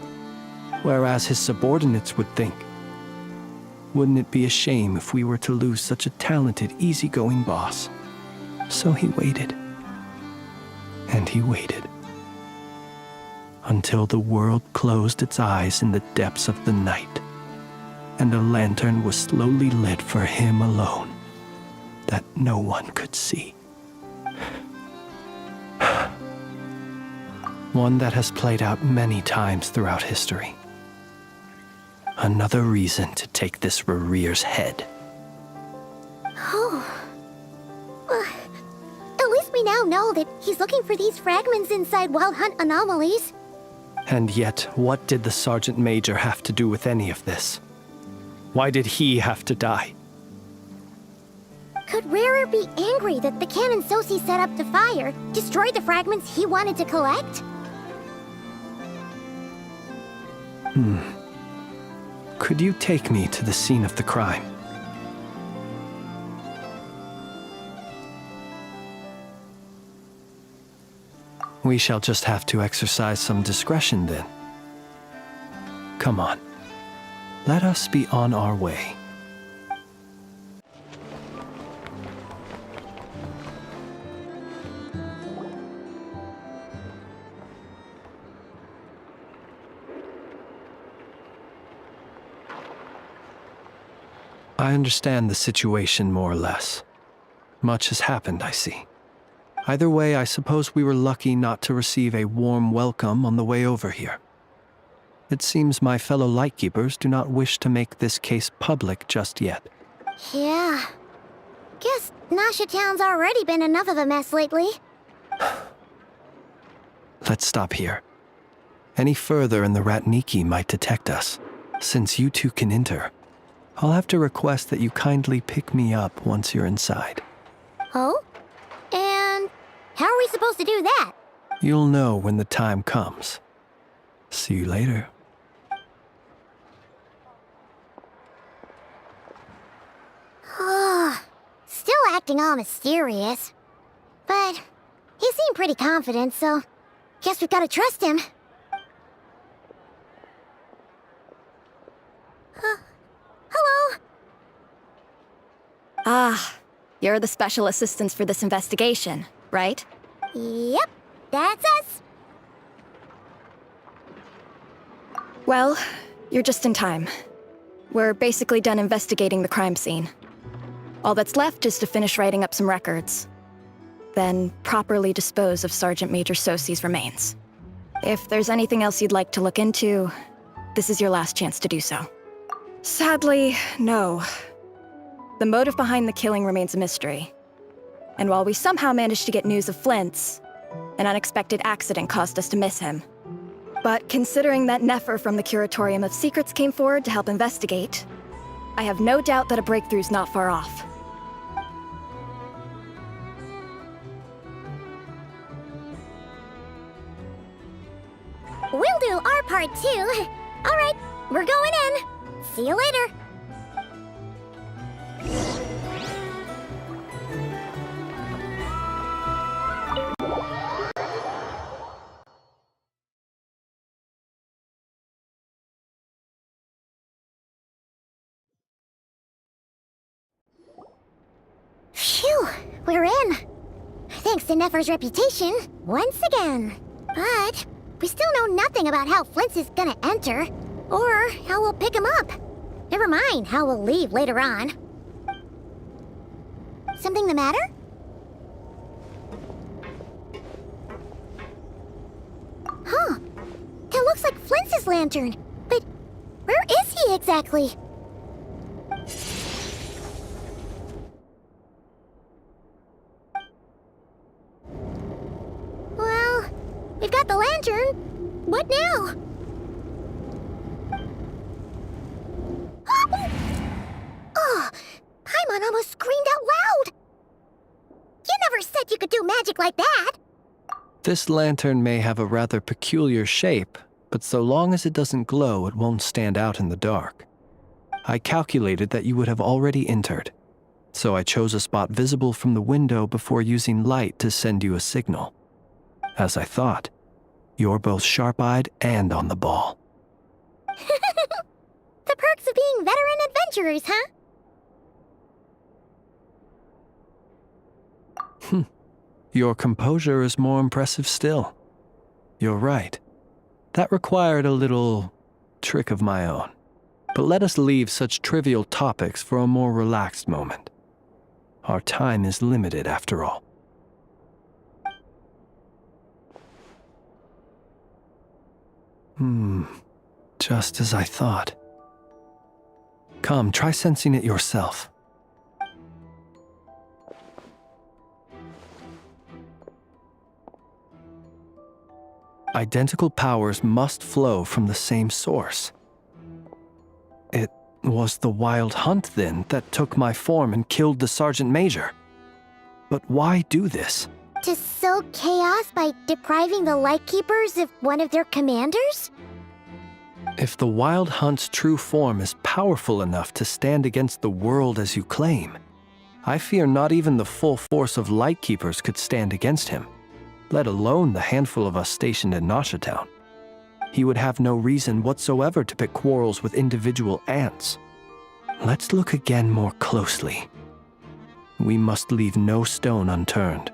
Whereas his subordinates would think, wouldn't it be a shame if we were to lose such a talented, easygoing boss? So he waited. And he waited. Until the world closed its eyes in the depths of the night, and a lantern was slowly lit for him alone, that no one could see. One that has played out many times throughout history. Another reason to take this rerir's head. Oh. Well, at least we now know that he's looking for these fragments inside Wild Hunt anomalies. And yet, what did the Sergeant Major have to do with any of this? Why did he have to die? Could rerir be angry that the cannon Sosi set up to fire destroyed the fragments he wanted to collect? Could you take me to the scene of the crime? We shall just have to exercise some discretion then. Come on. Let us be on our way. I understand the situation more or less. Much has happened, I see. Either way, I suppose we were lucky not to receive a warm welcome on the way over here. It seems my fellow Lightkeepers do not wish to make this case public just yet. Yeah. Guess Nasha Town's already been enough of a mess lately. Let's stop here. Any further and the Ratniki might detect us. Since you two can enter, I'll have to request that you kindly pick me up once you're inside. Oh? And how are we supposed to do that? You'll know when the time comes. See you later. Still acting all mysterious. But he seemed pretty confident, so guess we've got to trust him. Hello? Ah, you're the special assistants for this investigation, right? Yep, that's us. Well, you're just in time. We're basically done investigating the crime scene. All that's left is to finish writing up some records. Then properly dispose of Sergeant Major Sosi's remains. If there's anything else you'd like to look into, this is your last chance to do so. Sadly, no. The motive behind the killing remains a mystery. And while we somehow managed to get news of Flint's, an unexpected accident caused us to miss him. But considering that Nefer from the Curatorium of Secrets came forward to help investigate, I have no doubt that a breakthrough's not far off. We'll do our part too. All right, we're going in. See you later. Phew, we're in. Thanks to Nefer's reputation, once again. But we still know nothing about how Flint is gonna enter, or how we'll pick him up. Never mind how we'll leave later on. Something the matter? Huh. That looks like Flint's lantern. But where is he exactly? Well, we've got the lantern. What now? Oh, Paimon almost screamed out loud. You never said you could do magic like that. This lantern may have a rather peculiar shape, but so long as it doesn't glow, it won't stand out in the dark. I calculated that you would have already entered, so I chose a spot visible from the window before using light to send you a signal. As I thought, you're both sharp-eyed and on the ball. The perks of being veteran adventurers, huh? Your composure is more impressive still. You're right. That required a little trick of my own. But let us leave such trivial topics for a more relaxed moment. Our time is limited, after all. Just as I thought. Come, try sensing it yourself. Identical powers must flow from the same source. It was the wild hunt, then, that took my form and killed the Sergeant Major. But why do this? To sow chaos by depriving the Lightkeepers of one of their commanders? If the Wild Hunt's true form is powerful enough to stand against the world as you claim, I fear not even the full force of Lightkeepers could stand against him, let alone the handful of us stationed in Nasha Town. He would have no reason whatsoever to pick quarrels with individual ants. Let's look again more closely. We must leave no stone unturned.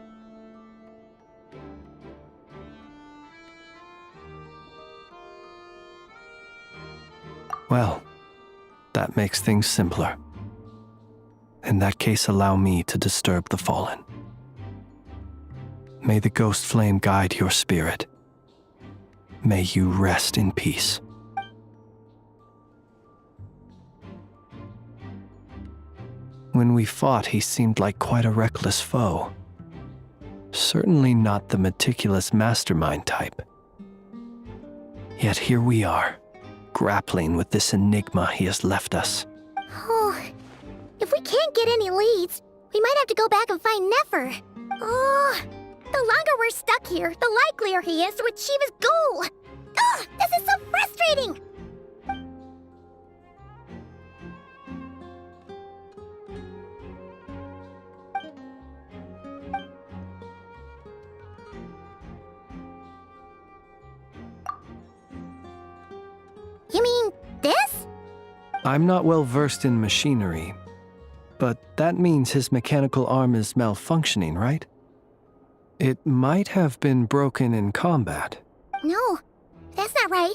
Well, that makes things simpler. In that case, allow me to disturb the fallen. May the ghost flame guide your spirit. May you rest in peace. When we fought, he seemed like quite a reckless foe. Certainly not the meticulous mastermind type. Yet here we are, grappling with this enigma he has left us. Oh, if we can't get any leads, we might have to go back and find Nefer. Oh, the longer we're stuck here, the likelier he is to achieve his goal. Ugh, this is so frustrating! You mean this? I'm not well versed in machinery, but that means his mechanical arm is malfunctioning, right? It might have been broken in combat. No, that's not right.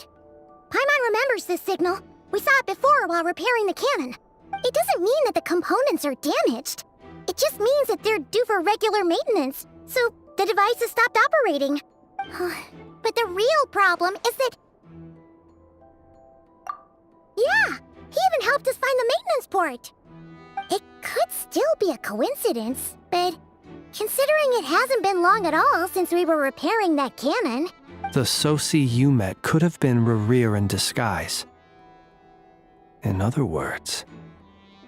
Paimon remembers this signal. We saw it before while repairing the cannon. It doesn't mean that the components are damaged. It just means that they're due for regular maintenance, so the device has stopped operating. But the real problem is that... Yeah, he even helped us find the maintenance port. It could still be a coincidence, but considering it hasn't been long at all since we were repairing that cannon... The Sosi you met could have been rerir in disguise. In other words,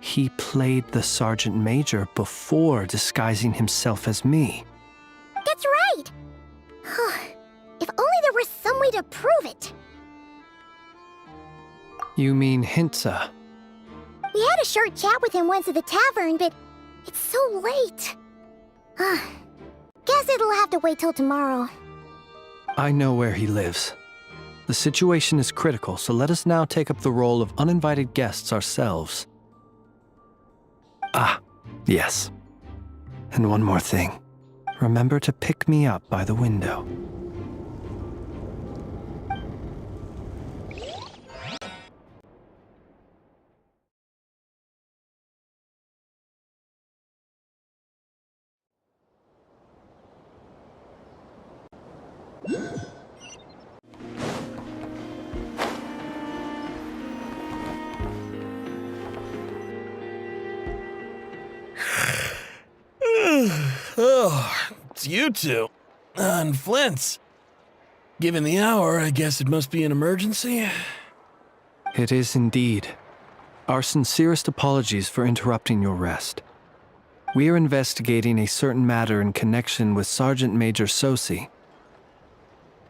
he played the Sergeant Major before disguising himself as me. That's right! If only there were some way to prove it. You mean Hintsa? We had a short chat with him once at the tavern, but it's so late. Guess it'll have to wait till tomorrow. I know where he lives. The situation is critical, so let us now take up the role of uninvited guests ourselves. Ah, yes. And one more thing. Remember to pick me up by the window. Oh, it's you two. And Flint's. Given the hour, I guess it must be an emergency. It is indeed. Our sincerest apologies for interrupting your rest. We are investigating a certain matter in connection with Sergeant Major Sosi.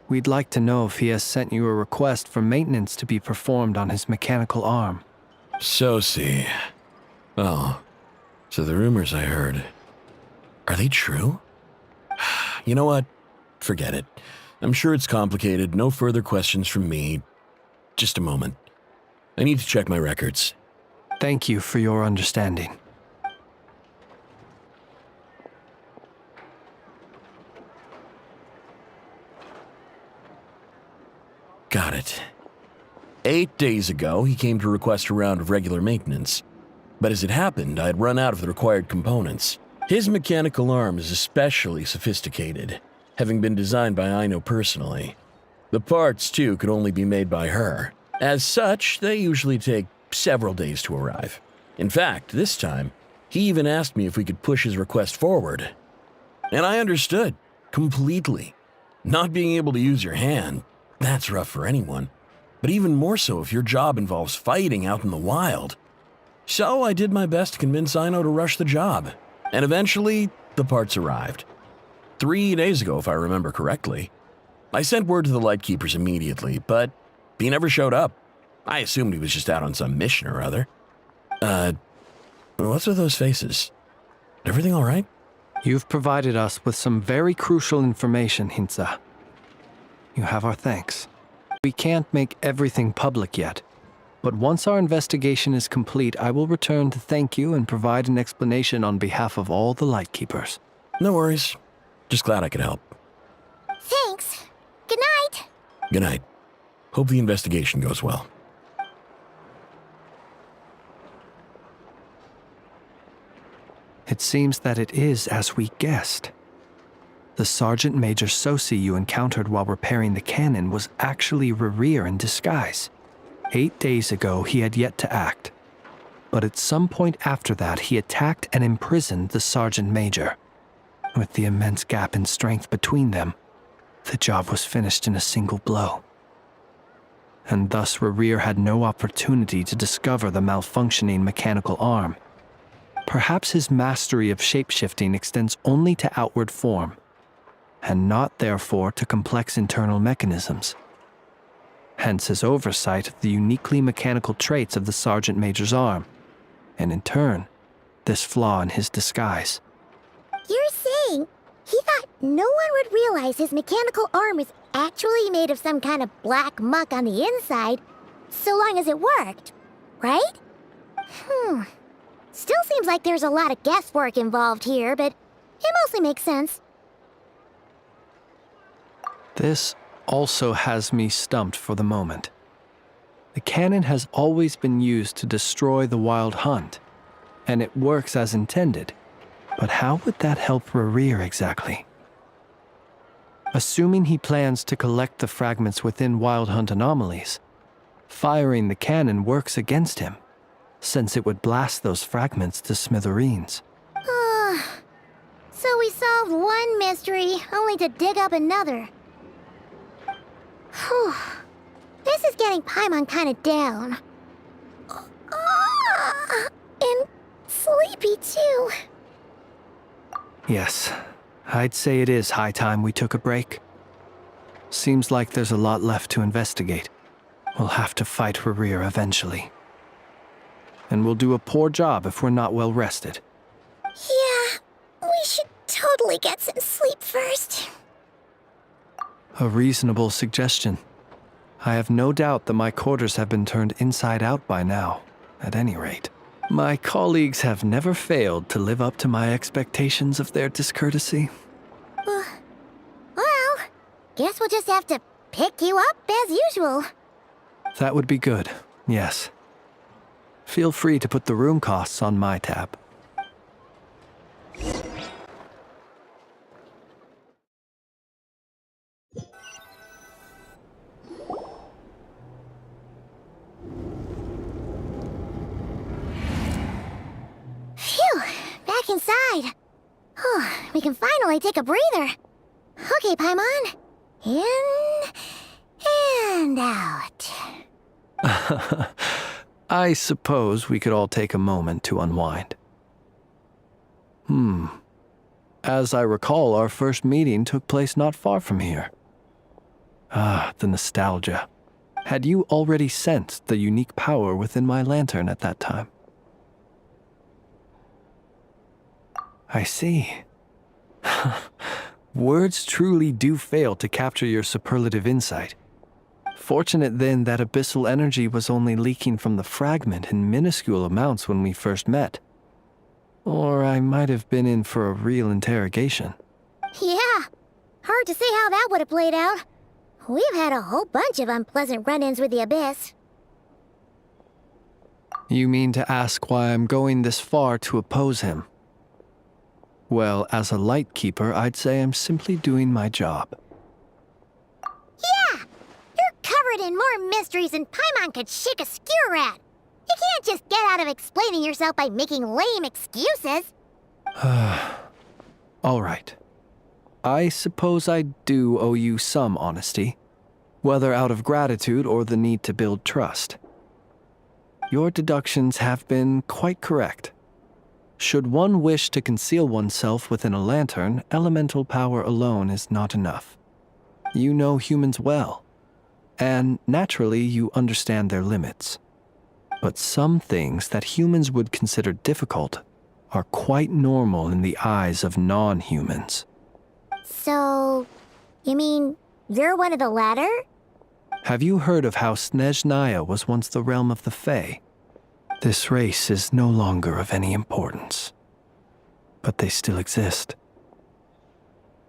We'd like to know if he has sent you a request for maintenance to be performed on his mechanical arm. Sosi. Oh, so the rumors I heard, are they true? You know what? Forget it. I'm sure it's complicated. No further questions from me. Just a moment. I need to check my records. Thank you for your understanding. Got it. 8 days ago, he came to request a round of regular maintenance. But as it happened, I had run out of the required components. His mechanical arm is especially sophisticated, having been designed by unknow personally. The parts, too, could only be made by her. As such, they usually take several days to arrive. In fact, this time, he even asked me if we could push his request forward. And I understood, completely. Not being able to use your hand, that's rough for anyone. But even more so if your job involves fighting out in the wild. So I did my best to convince Ino to rush the job. And eventually, the parts arrived. 3 days ago, if I remember correctly. I sent word to the Lightkeepers immediately, but he never showed up. I assumed he was just out on some mission or other. What's with those faces? Everything all right? You've provided us with some very crucial information, Hintsa. You have our thanks. We can't make everything public yet, but once our investigation is complete, I will return to thank you and provide an explanation on behalf of all the Lightkeepers. No worries. Just glad I could help. Thanks. Good night. Good night. Hope the investigation goes well. It seems that it is as we guessed. The Sergeant Major Sosi you encountered while repairing the cannon was actually rerir in disguise. 8 days ago, he had yet to act. But at some point after that, he attacked and imprisoned the Sergeant Major. With the immense gap in strength between them, the job was finished in a single blow. and thus Rerir had no opportunity to discover the malfunctioning mechanical arm. Perhaps his mastery of shapeshifting extends only to outward form, and not therefore to complex internal mechanisms. Hence his oversight of the uniquely mechanical traits of the Sergeant Major's arm, and in turn, this flaw in his disguise. You're saying he thought no one would realize his mechanical arm was actually made of some kind of black muck on the inside, so long as it worked, right? Still seems like there's a lot of guesswork involved here, but it mostly makes sense. This also has me stumped for the moment. The cannon has always been used to destroy the wild hunt, and it works as intended. But how would that help Rerir exactly? Assuming he plans to collect the fragments within wild hunt anomalies, firing the cannon works against him, since it would blast those fragments to smithereens. So we solved one mystery, only to dig up another. Whew. This is getting Paimon kinda down. And sleepy too. Yes, I'd say it is high time we took a break. Seems like there's a lot left to investigate. We'll have to fight Rerir eventually. And we'll do a poor job if we're not well rested. Yeah, we should totally get some sleep first. A reasonable suggestion. I have no doubt that my quarters have been turned inside out by now, at any rate. My colleagues have never failed to live up to my expectations of their discourtesy. Well, guess we'll just have to pick you up as usual. That would be good, yes. Feel free to put the room costs on my tab. Phew, back inside. We can finally take a breather. Okay, Paimon. In and out. I suppose we could all take a moment to unwind. As I recall, our first meeting took place not far from here. The nostalgia. Had you already sensed the unique power within my lantern at that time? I see. Words truly do fail to capture your superlative insight. Fortunate then that abyssal energy was only leaking from the fragment in minuscule amounts when we first met. Or I might have been in for a real interrogation. Yeah, hard to say how that would have played out. We've had a whole bunch of unpleasant run-ins with the Abyss. You mean to ask why I'm going this far to oppose him? Well, as a light keeper, I'd say I'm simply doing my job. Yeah! You're covered in more mysteries than Paimon could shake a skewer at. You can't just get out of explaining yourself by making lame excuses. All right. I suppose I do owe you some honesty, whether out of gratitude or the need to build trust. Your deductions have been quite correct. Should one wish to conceal oneself within a lantern, elemental power alone is not enough. You know humans well, and naturally you understand their limits. But some things that humans would consider difficult are quite normal in the eyes of non-humans. So, you mean you're one of the latter? Have you heard of how Snezhnaya was once the realm of the Fae? This race is no longer of any importance, but they still exist,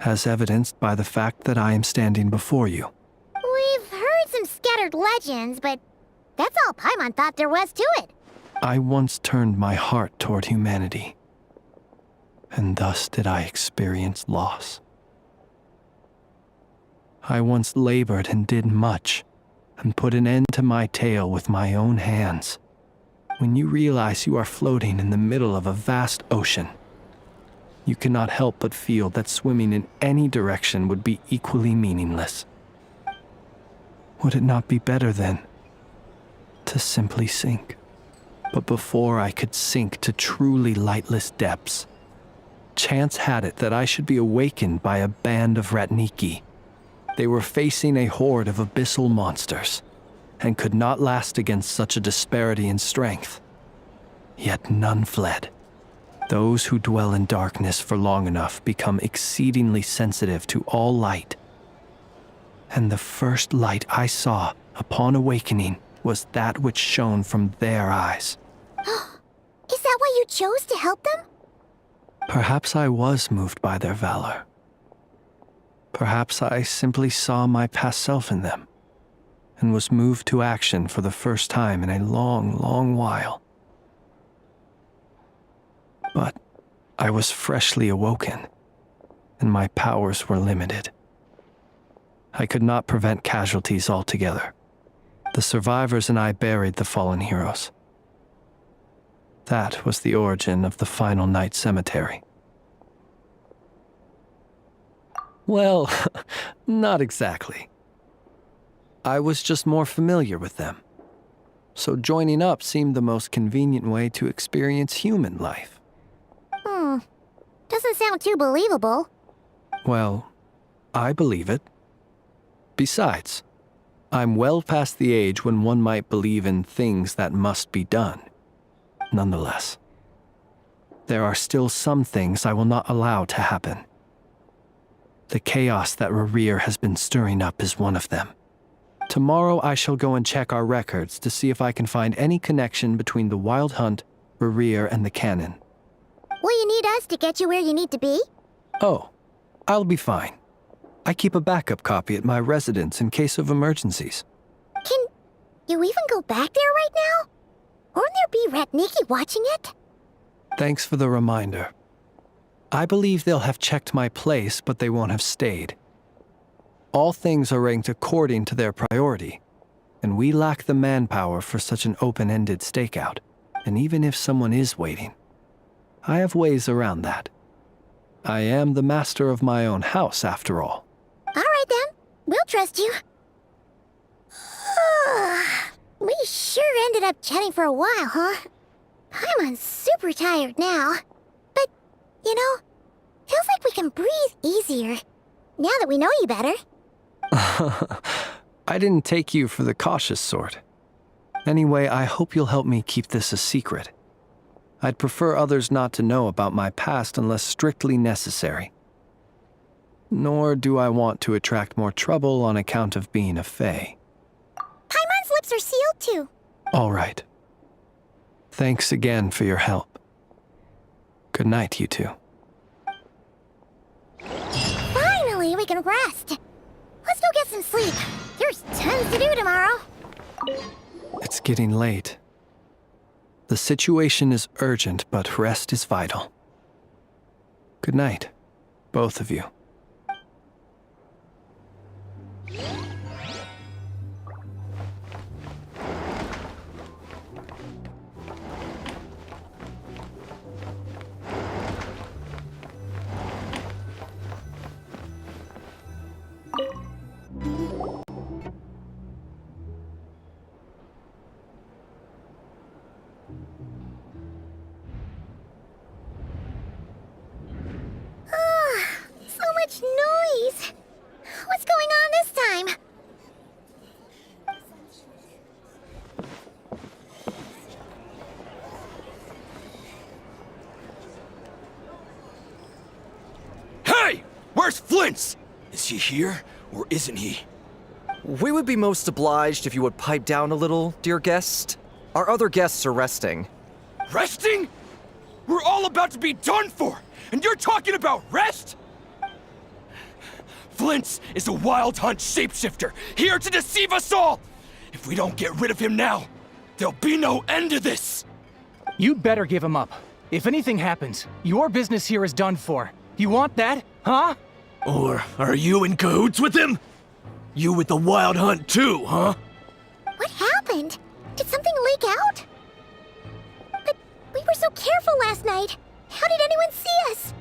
as evidenced by the fact that I am standing before you. We've heard some scattered legends, but that's all Paimon thought there was to it. I once turned my heart toward humanity, and thus did I experience loss. I once labored and did much, and put an end to my tale with my own hands. When you realize you are floating in the middle of a vast ocean, you cannot help but feel that swimming in any direction would be equally meaningless. Would it not be better then to simply sink? But before I could sink to truly lightless depths, chance had it that I should be awakened by a band of Ratniki. They were facing a horde of abyssal monsters, and could not last against such a disparity in strength. Yet none fled. Those who dwell in darkness for long enough become exceedingly sensitive to all light. And the first light I saw upon awakening was that which shone from their eyes. Is that why you chose to help them? Perhaps I was moved by their valor. Perhaps I simply saw my past self in them, and was moved to action for the first time in a long, long while. But I was freshly awoken, and my powers were limited. I could not prevent casualties altogether. The survivors and I buried the fallen heroes. That was the origin of the final night cemetery. Well, not exactly. I was just more familiar with them. So joining up seemed the most convenient way to experience human life. Doesn't sound too believable. Well, I believe it. Besides, I'm well past the age when one might believe in things that must be done. Nonetheless, there are still some things I will not allow to happen. The chaos that rerir has been stirring up is one of them. Tomorrow I shall go and check our records to see if I can find any connection between the Wild Hunt, rerir, and the cannon. Will you need us to get you where you need to be? Oh, I'll be fine. I keep a backup copy at my residence in case of emergencies. Can you even go back there right now? Won't there be Ratniki watching it? Thanks for the reminder. I believe they'll have checked my place, but they won't have stayed. All things are ranked according to their priority, and we lack the manpower for such an open-ended stakeout. And even if someone is waiting, I have ways around that. I am the master of my own house, after all. All right then, we'll trust you. We sure ended up chatting for a while, huh? I'm super tired now. But, you know, feels like we can breathe easier, now that we know you better. I didn't take you for the cautious sort. Anyway, I hope you'll help me keep this a secret. I'd prefer others not to know about my past unless strictly necessary. Nor do I want to attract more trouble on account of being a fae. Paimon's lips are sealed too. All right. Thanks again for your help. Good night, you two. Finally, we can rest. Let's go get some sleep. There's tons to do tomorrow. It's getting late. The situation is urgent, but rest is vital. Good night, both of you. So much noise. What's going on this time? Hey! Where's Flins? Is he here, or isn't he? We would be most obliged if you would pipe down a little, dear guest. Our other guests are resting. Resting? We're all about to be done for, and you're talking about rest? Flint's is a Wild Hunt shapeshifter, here to deceive us all! If we don't get rid of him now, there'll be no end to this! You'd better give him up. If anything happens, your business here is done for. You want that, huh? Or are you in cahoots with him? You with the Wild Hunt too, huh? What happened? Did something leak out? But we were so careful last night. How did anyone see us?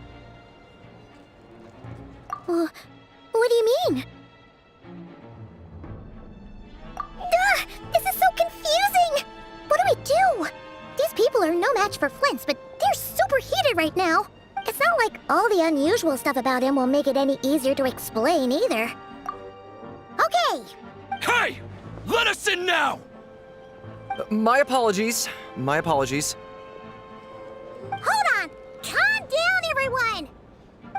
What do you mean? super heated right now. It's not like all the unusual stuff about him will make it any easier to explain either. Okay! Hey! Let us in now! My apologies. My apologies. Hold on! Calm down, everyone!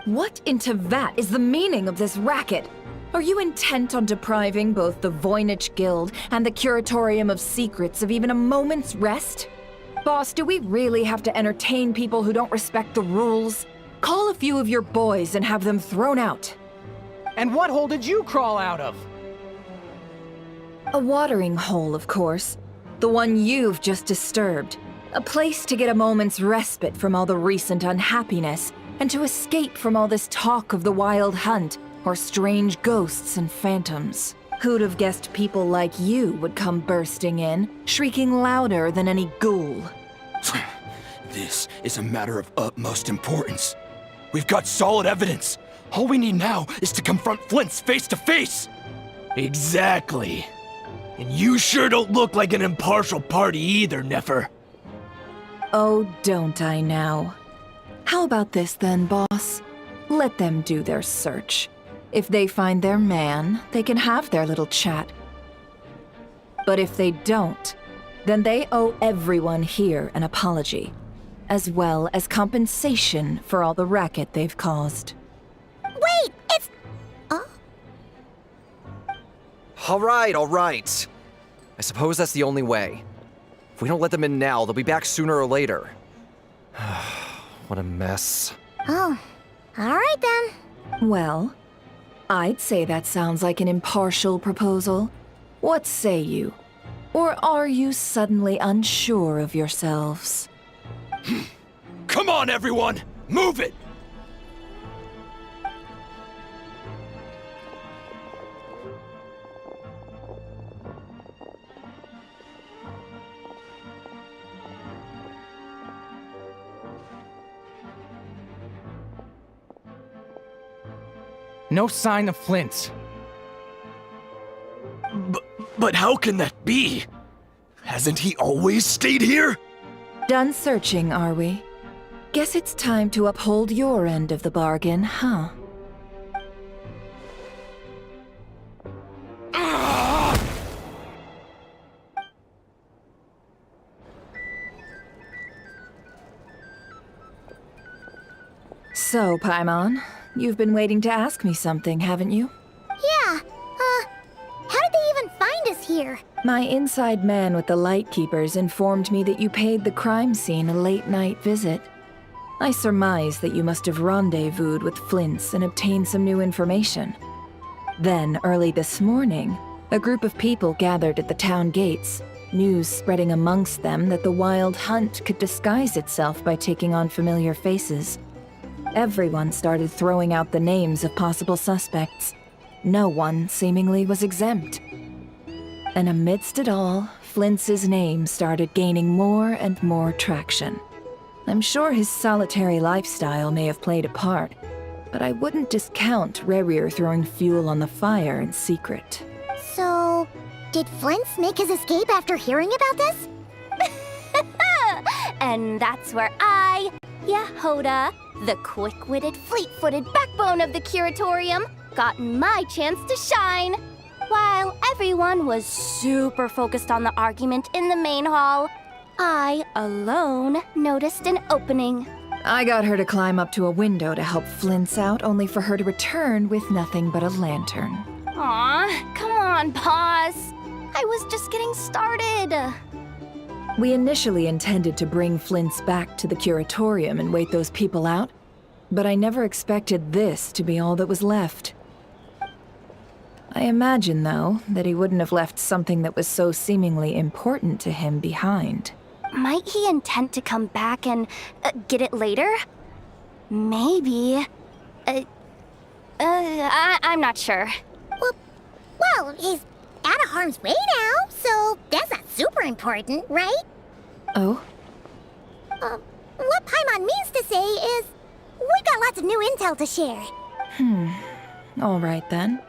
What in Tevat is the meaning of this racket? Are you intent on depriving both the Voynich Guild and the Curatorium of Secrets of even a moment's rest? Boss, do we really have to entertain people who don't respect the rules? Call a few of your boys and have them thrown out. And what hole did you crawl out of? A watering hole, of course. The one you've just disturbed. A place to get a moment's respite from all the recent unhappiness, and to escape from all this talk of the wild hunt, or strange ghosts and phantoms. Who'd have guessed people like you would come bursting in, shrieking louder than any ghoul? This is a matter of utmost importance. We've got solid evidence. All we need now is to confront Flint's face to face. Exactly. And you sure don't look like an impartial party either, Nefer. Oh, don't I now? How about this then, boss? Let them do their search. If they find their man, they can have their little chat. But if they don't, then they owe everyone here an apology, as well as compensation for all the racket they've caused. Wait, it's... All right. I suppose that's the only way. If we don't let them in now, they'll be back sooner or later. What a mess. Oh, alright then. Well, I'd say that sounds like an impartial proposal. What say you? Or are you suddenly unsure of yourselves? Come on, everyone! Move it! No sign of Flint. But how can that be? Hasn't he always stayed here? Done searching, are we? Guess it's time to uphold your end of the bargain, huh? So, Paimon, you've been waiting to ask me something, haven't you? Yeah, how did they even find us here? My inside man with the Lightkeepers informed me that you paid the crime scene a late-night visit. I surmise that you must have rendezvoused with Flints and obtained some new information. Then, early this morning, a group of people gathered at the town gates, news spreading amongst them that the wild hunt could disguise itself by taking on familiar faces. Everyone started throwing out the names of possible suspects. No one, seemingly, was exempt. And amidst it all, Flints' name started gaining more and more traction. I'm sure his solitary lifestyle may have played a part, but I wouldn't discount Rerir throwing fuel on the fire in secret. So, did Flint's make his escape after hearing about this? And that's where I, Yehoda, the quick-witted, fleet-footed backbone of the Curatorium, got my chance to shine. While everyone was super focused on the argument in the main hall, I alone noticed an opening. I got her to climb up to a window to help Flints out, only for her to return with nothing but a lantern. Aw, come on, boss. I was just getting started. We initially intended to bring Flints back to the Curatorium and wait those people out, but I never expected this to be all that was left. I imagine, though, that he wouldn't have left something that was so seemingly important to him behind. Might he intend to come back and get it later? Maybe. I'm not sure. Well, he's out of harm's way now, so that's not super important, right? Oh? What Paimon means to say is, we got lots of new intel to share. All right then.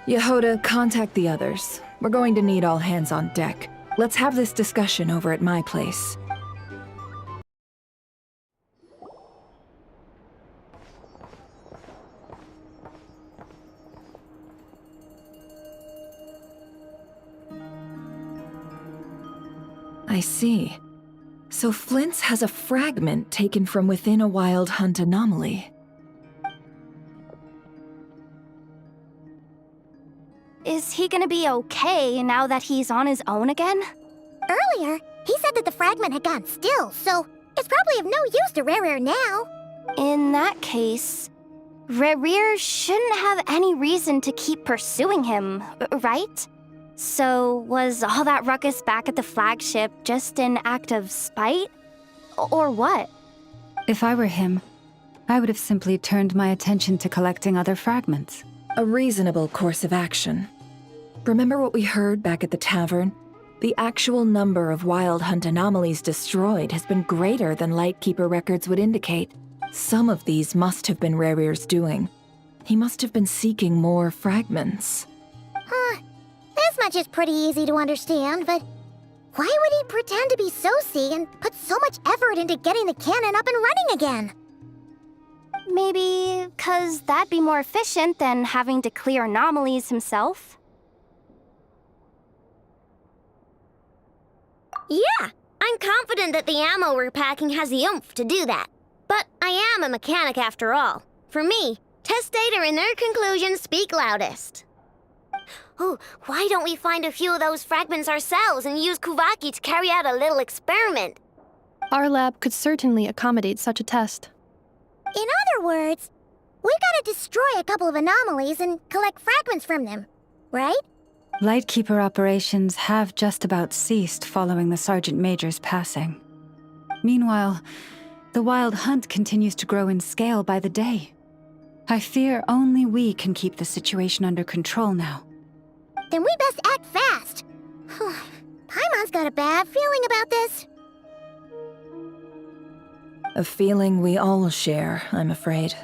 Yehoda, contact the others. We're going to need all hands on deck. Let's have this discussion over at my place. I see. So Flint's has a fragment taken from within a wild hunt anomaly. Is he gonna be okay now that he's on his own again? Earlier, he said that the fragment had gone still, so it's probably of no use to rerir now. In that case, rerir shouldn't have any reason to keep pursuing him, right? So was all that ruckus back at the flagship just an act of spite? Or what? If I were him, I would have simply turned my attention to collecting other fragments. A reasonable course of action. Remember what we heard back at the tavern? The actual number of wild hunt anomalies destroyed has been greater than Lightkeeper records would indicate. Some of these must have been Rerir's doing. He must have been seeking more fragments. This much is pretty easy to understand, but why would he pretend to be Soci and put so much effort into getting the cannon up and running again? Maybe 'cause that'd be more efficient than having to clear anomalies himself? Yeah, I'm confident that the ammo we're packing has the oomph to do that. But I am a mechanic after all. For me, test data and their conclusions speak loudest. Oh, why don't we find a few of those fragments ourselves and use Kuvaki to carry out a little experiment? Our lab could certainly accommodate such a test. In other words, we gotta destroy a couple of anomalies and collect fragments from them, right? Lightkeeper operations have just about ceased following the Sergeant Major's passing. Meanwhile, the wild hunt continues to grow in scale by the day. I fear only we can keep the situation under control now. Then we best act fast. Paimon's got a bad feeling about this. A feeling we all share, I'm afraid.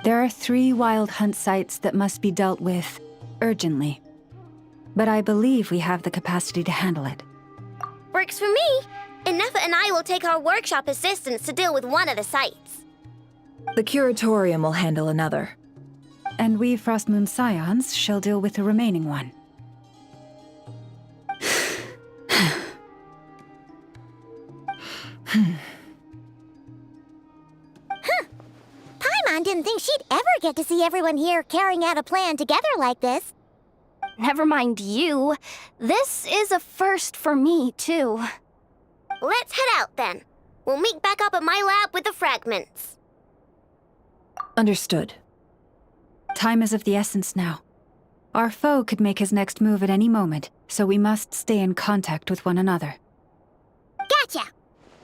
There are 3 wild hunt sites that must be dealt with urgently. But I believe we have the capacity to handle it. Works for me. Nefa and I will take our workshop assistants to deal with one of the sites. The Curatorium will handle another. And we Frostmoon Scions shall deal with the remaining one. Paimon didn't think she'd ever get to see everyone here carrying out a plan together like this. Never mind you. This is a first for me, too. Let's head out, then. We'll meet back up at my lab with the fragments. Understood. Time is of the essence now. Our foe could make his next move at any moment, so we must stay in contact with one another. Gotcha!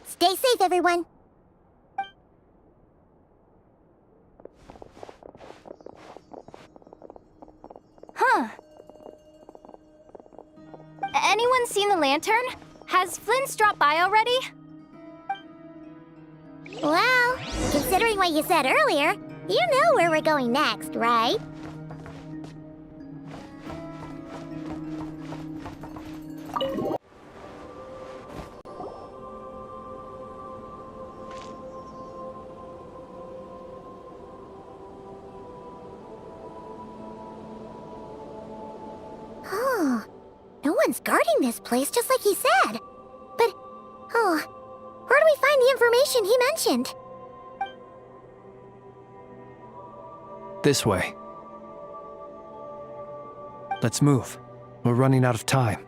Stay safe, everyone. Huh. Anyone seen the lantern? Has Flynn dropped by already? Well, considering what you said earlier, you know where we're going next, right? Oh, no one's guarding this place just like he said. But, where do we find the information he mentioned? This way. Let's move. We're running out of time.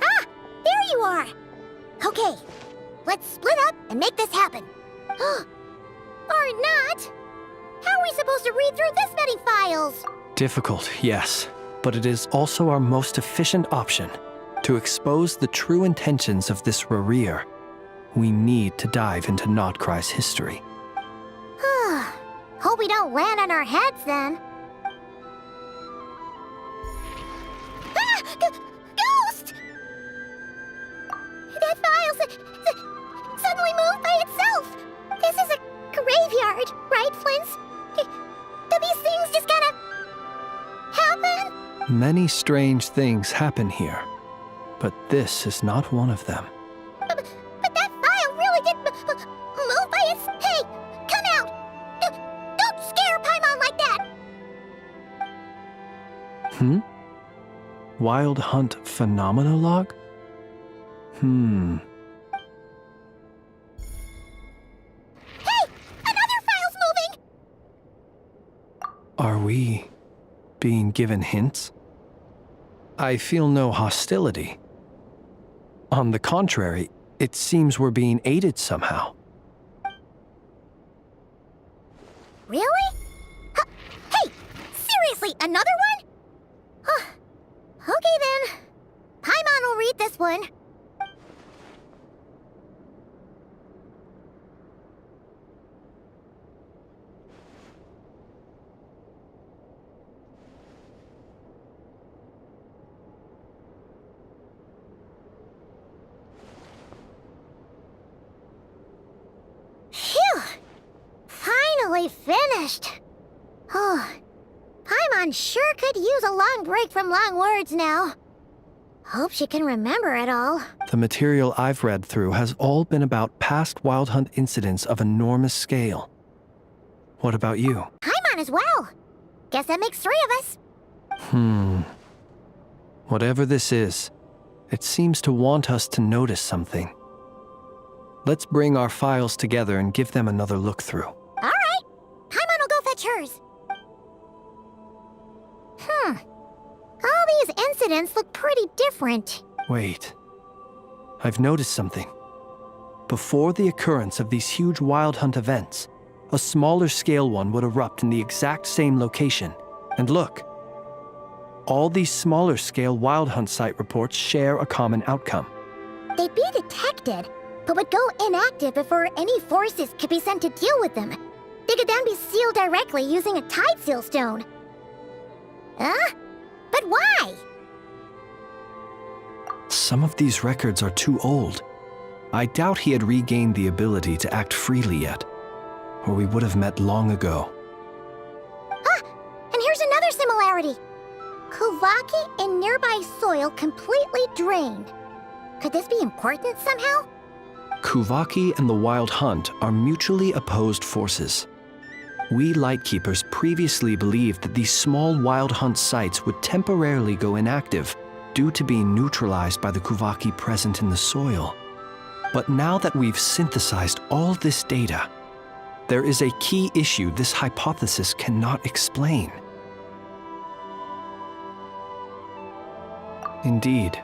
Ah! There you are! Okay, let's split up and make this happen. Or not! How are we supposed to read through this many files? Difficult, yes, but it is also our most efficient option. To expose the true intentions of this rerir, we need to dive into Notcry's history. Hope we don't land on our heads then. Ah! Ghost! That file suddenly moved by itself! This is a graveyard! Many strange things happen here, but this is not one of them. But that file really did move by its... Hey, come out! Don't scare Paimon like that! Wild Hunt Phenomenologue? Hey! Another file's moving! Are we being given hints? I feel no hostility. On the contrary, it seems we're being aided somehow. Really? Hey! Seriously, another one? Okay then. Paimon will read this one. Phew! Finally finished. Oh, Paimon sure could use a long break from long words now. Hope she can remember it all. The material I've read through has all been about past Wild Hunt incidents of enormous scale. What about you? Paimon as well. Guess that makes 3 of us. Whatever this is, it seems to want us to notice something. Let's bring our files together and give them another look through. All right. Paimon will go fetch hers. All these incidents look pretty different. Wait. I've noticed something. Before the occurrence of these huge Wild Hunt events, a smaller scale one would erupt in the exact same location. And look. All these smaller scale Wild Hunt site reports share a common outcome. They'd be detected, but would go inactive before any forces could be sent to deal with them. They could then be sealed directly using a tide seal stone. Huh? But why? Some of these records are too old. I doubt he had regained the ability to act freely yet, or we would have met long ago. And here's another similarity. Kuvaki and nearby soil completely drained. Could this be important somehow? Kuvaki and the Wild Hunt are mutually opposed forces. We Lightkeepers previously believed that these small Wild Hunt sites would temporarily go inactive due to being neutralized by the Kuvaki present in the soil. But now that we've synthesized all this data, there is a key issue this hypothesis cannot explain. Indeed,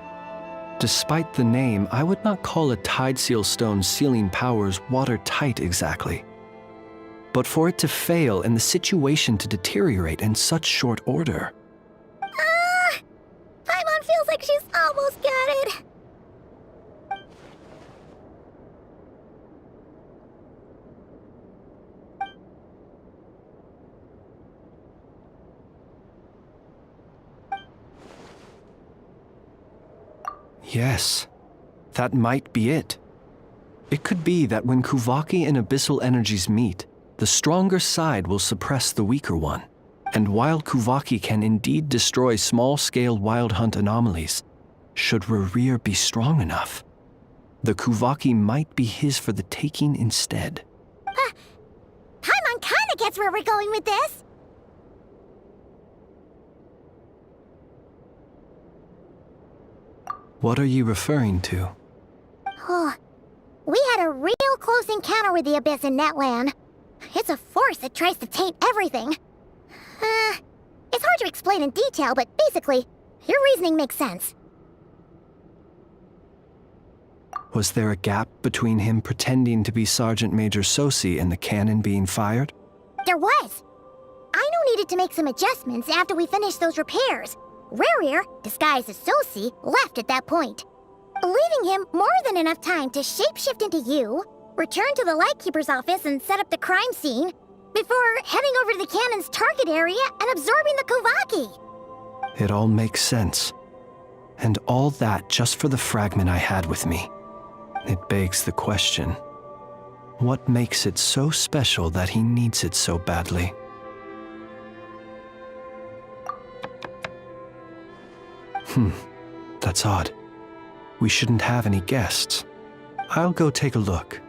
despite the name, I would not call a tide seal stone's sealing powers watertight exactly. But for it to fail and the situation to deteriorate in such short order. Paimon feels like she's almost got it. Yes, that might be it. It could be that when Kuvaki and abyssal energies meet, the stronger side will suppress the weaker one. And while Kuvaki can indeed destroy small-scale Wild Hunt anomalies, should rerir be strong enough, the Kuvaki might be his for the taking instead. Paimon kinda gets where we're going with this. What are you referring to? We had a real close encounter with the Abyss in Netland. It's a force that tries to taint everything. It's hard to explain in detail, but basically, your reasoning makes sense. Was there a gap between him pretending to be Sergeant Major Sosi and the cannon being fired? There was. Aino needed to make some adjustments after we finished those repairs. Rerir, disguised as Sosi, left at that point, leaving him more than enough time to shapeshift into you, return to the Lightkeeper's office and set up the crime scene, before heading over to the cannon's target area and absorbing the Kuvaki. It all makes sense. And all that just for the fragment I had with me. It begs the question, what makes it so special that he needs it so badly? That's odd. We shouldn't have any guests. I'll go take a look.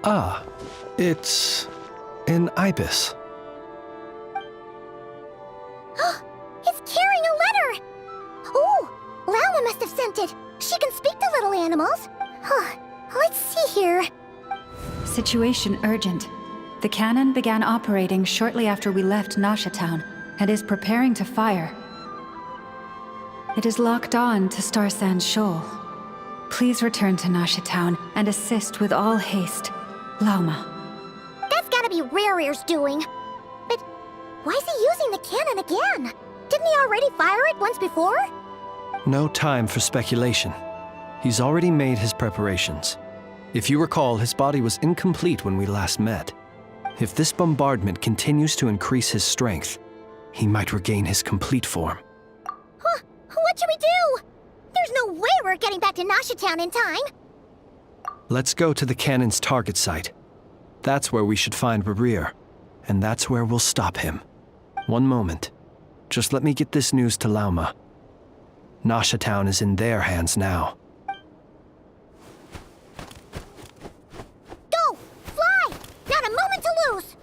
Ah, it's an ibis. It's carrying a letter! Ooh, Lala must have sent it. She can speak to little animals. Let's see here. Situation urgent. The cannon began operating shortly after we left Nasha Town and is preparing to fire. It is locked on to Star Sand Shoal. Please return to Nasha Town and assist with all haste. Lauma. That's gotta be Rerir's doing. But why is he using the cannon again? Didn't he already fire it once before? No time for speculation. He's already made his preparations. If you recall, his body was incomplete when we last met. If this bombardment continues to increase his strength, he might regain his complete form. Huh, what should we do? There's no way we're getting back to Nasha Town in time. Let's go to the cannon's target site. That's where we should find Rerir, and that's where we'll stop him. One moment. Just let me get this news to Lauma. Nasha Town is in their hands now. Go! Fly! Not a moment to lose!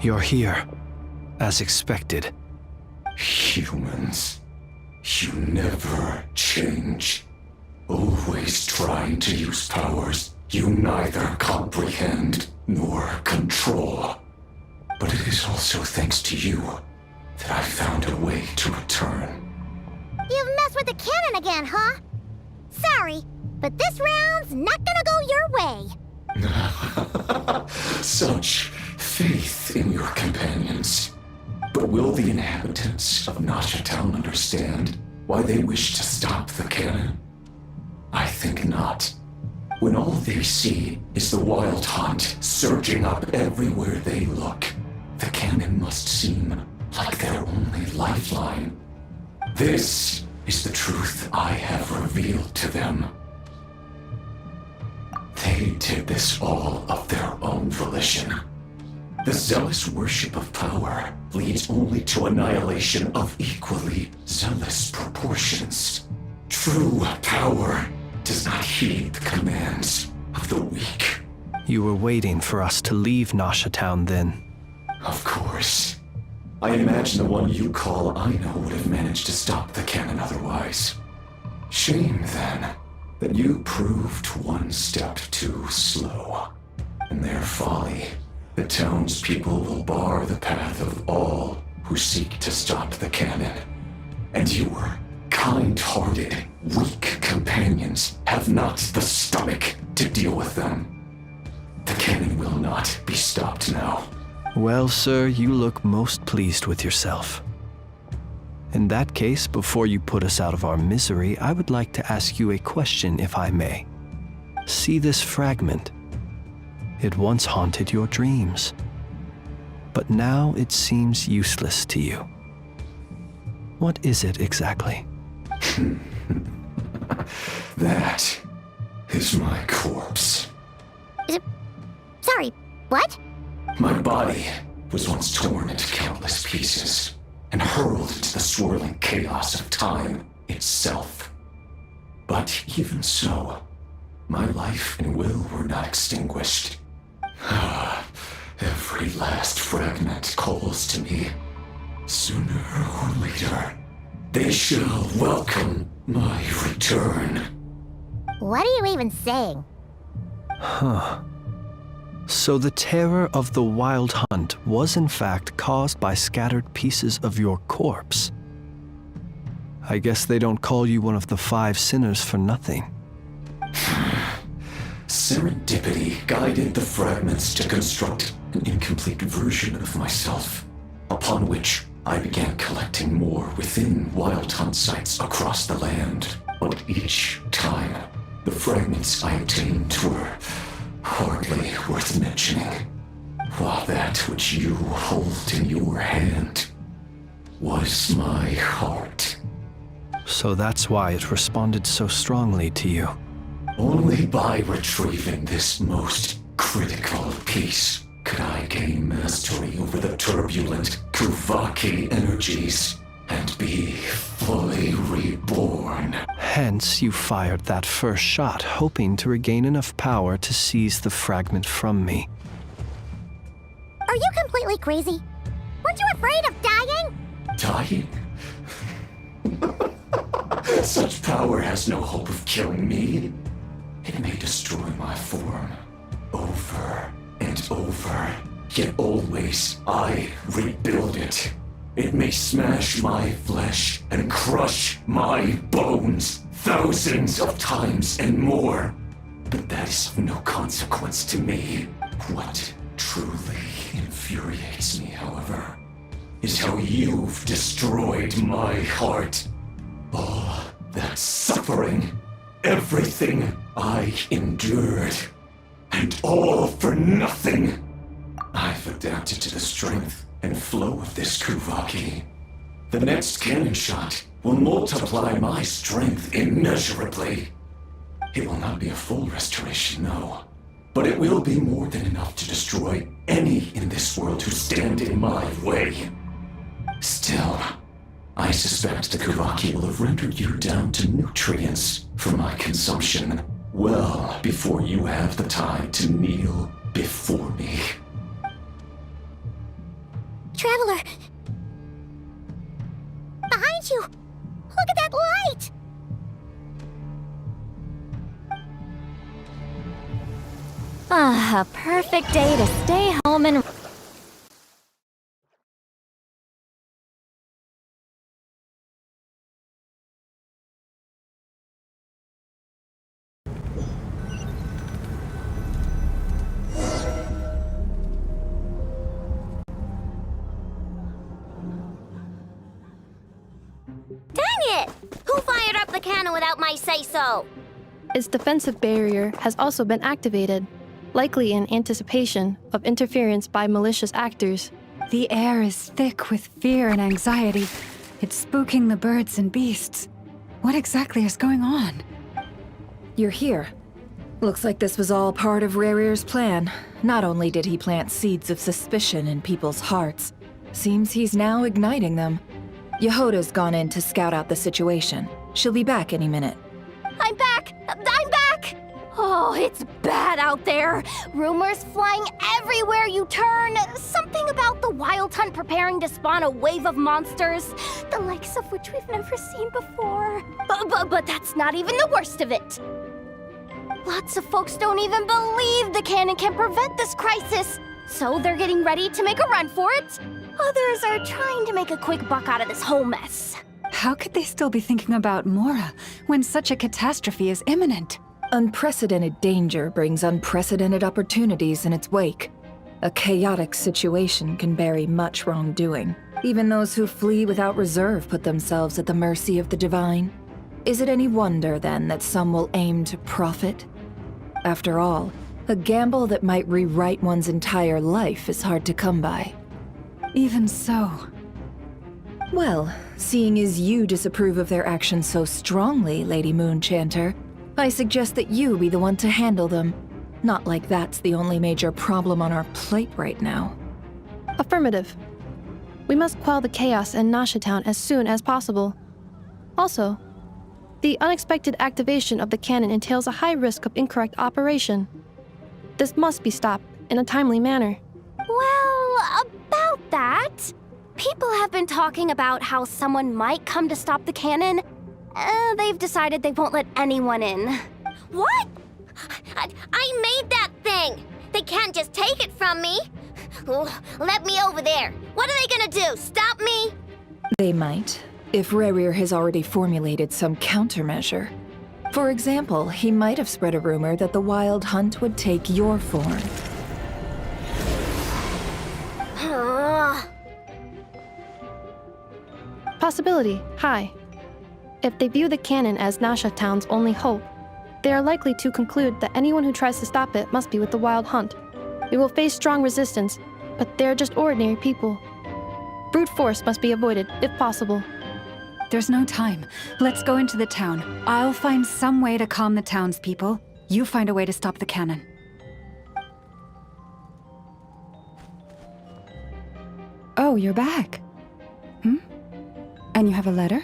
You're here, as expected. Humans, you never change. Always trying to use powers you neither comprehend nor control. But it is also thanks to you that I found a way to return. You've messed with the cannon again, huh? Sorry, but this round's not gonna go your way. Such faith in your companions. But will the inhabitants of Nasha Town understand why they wish to stop the cannon? I think not. When all they see is the wild hunt surging up everywhere they look, the cannon must seem like their only lifeline. This is the truth I have revealed to them. They did this all of their own volition. The zealous worship of power leads only to annihilation of equally zealous proportions. True power does not heed the commands of the weak. You were waiting for us to leave Nasha Town then. Of course. I imagine the one you call Unknow would have managed to stop the cannon otherwise. Shame, then, that you proved one step too slow. In their folly, the townspeople will bar the path of all who seek to stop the cannon. And your kind-hearted, weak companions have not the stomach to deal with them. The cannon will not be stopped now. Well, sir, you look most pleased with yourself. In that case, before you put us out of our misery, I would like to ask you a question, if I may. See this fragment? It once haunted your dreams, but now it seems useless to you. What is it exactly? That is my corpse. Sorry, what? My body was once torn into countless pieces and hurled into the swirling chaos of time itself. But even so, my life and will were not extinguished. Every last fragment calls to me. Sooner or later, they shall welcome my return. What are you even saying? Huh. So the terror of the wild hunt was in fact caused by scattered pieces of your corpse. I guess they don't call you one of the 5 sinners for nothing. Serendipity guided the fragments to construct an incomplete version of myself, upon which I began collecting more within wild hunt sites across the land. But each time, the fragments I obtained were hardly worth mentioning, while that which you hold in your hand was my heart. So that's why it responded so strongly to you. Only by retrieving this most critical piece could I gain mastery over the turbulent Kuvaki energies and be fully reborn. Hence, you fired that first shot, hoping to regain enough power to seize the fragment from me. Are you completely crazy? Weren't you afraid of dying? Dying? Such power has no hope of killing me. It may destroy my form over and over, yet always I rebuild it. It may smash my flesh and crush my bones thousands of times and more, but that is of no consequence to me. What truly infuriates me, however, is how you've destroyed my heart. All that suffering, everything I endured, and all for nothing. I've adapted to the strength and flow of this Kuvaki. The next cannon shot will multiply my strength immeasurably. It will not be a full restoration, no, but it will be more than enough to destroy any in this world who stand in my way. Still, I suspect the Kuvaki will have rendered you down to nutrients for my consumption well before you have the time to kneel before me. Traveler! Behind you! Look at that light! Ah, a perfect day to stay home and... Dang it! Who fired up the cannon without my say-so? Its defensive barrier has also been activated, likely in anticipation of interference by malicious actors. The air is thick with fear and anxiety. It's spooking the birds and beasts. What exactly is going on? You're here. Looks like this was all part of Rerir's plan. Not only did he plant seeds of suspicion in people's hearts, seems he's now igniting them. Yehoda's gone in to scout out the situation. She'll be back any minute. I'm back! I'm back! Oh, it's bad out there. Rumors flying everywhere you turn. Something about the Wild Hunt preparing to spawn a wave of monsters, the likes of which we've never seen before. But that's not even the worst of it. Lots of folks don't even believe the cannon can prevent this crisis, so they're getting ready to make a run for it. Others are trying to make a quick buck out of this whole mess. How could they still be thinking about Mora when such a catastrophe is imminent? Unprecedented danger brings unprecedented opportunities in its wake. A chaotic situation can bury much wrongdoing. Even those who flee without reserve put themselves at the mercy of the divine. Is it any wonder, then, that some will aim to profit? After all, a gamble that might rewrite one's entire life is hard to come by. Even so. Well, seeing as you disapprove of their actions so strongly, Lady Moonchanter, I suggest that you be the one to handle them. Not like that's the only major problem on our plate right now. Affirmative. We must quell the chaos in Nasha Town as soon as possible. Also, the unexpected activation of the cannon entails a high risk of incorrect operation. This must be stopped in a timely manner. Well, about that, people have been talking about how someone might come to stop the cannon. They've decided they won't let anyone in. What? I made that thing! They can't just take it from me! Let me over there! What are they gonna do, stop me? They might, if Rerir has already formulated some countermeasure. For example, he might have spread a rumor that the Wild Hunt would take your form. Possibility high. If they view the cannon as Nasha Town's only hope, they are likely to conclude that anyone who tries to stop it must be with the Wild Hunt. We will face strong resistance, but they're just ordinary people. Brute force must be avoided, if possible. There's no time. Let's go into the town. I'll find some way to calm the townspeople. You find a way to stop the cannon. Oh, you're back. And you have a letter?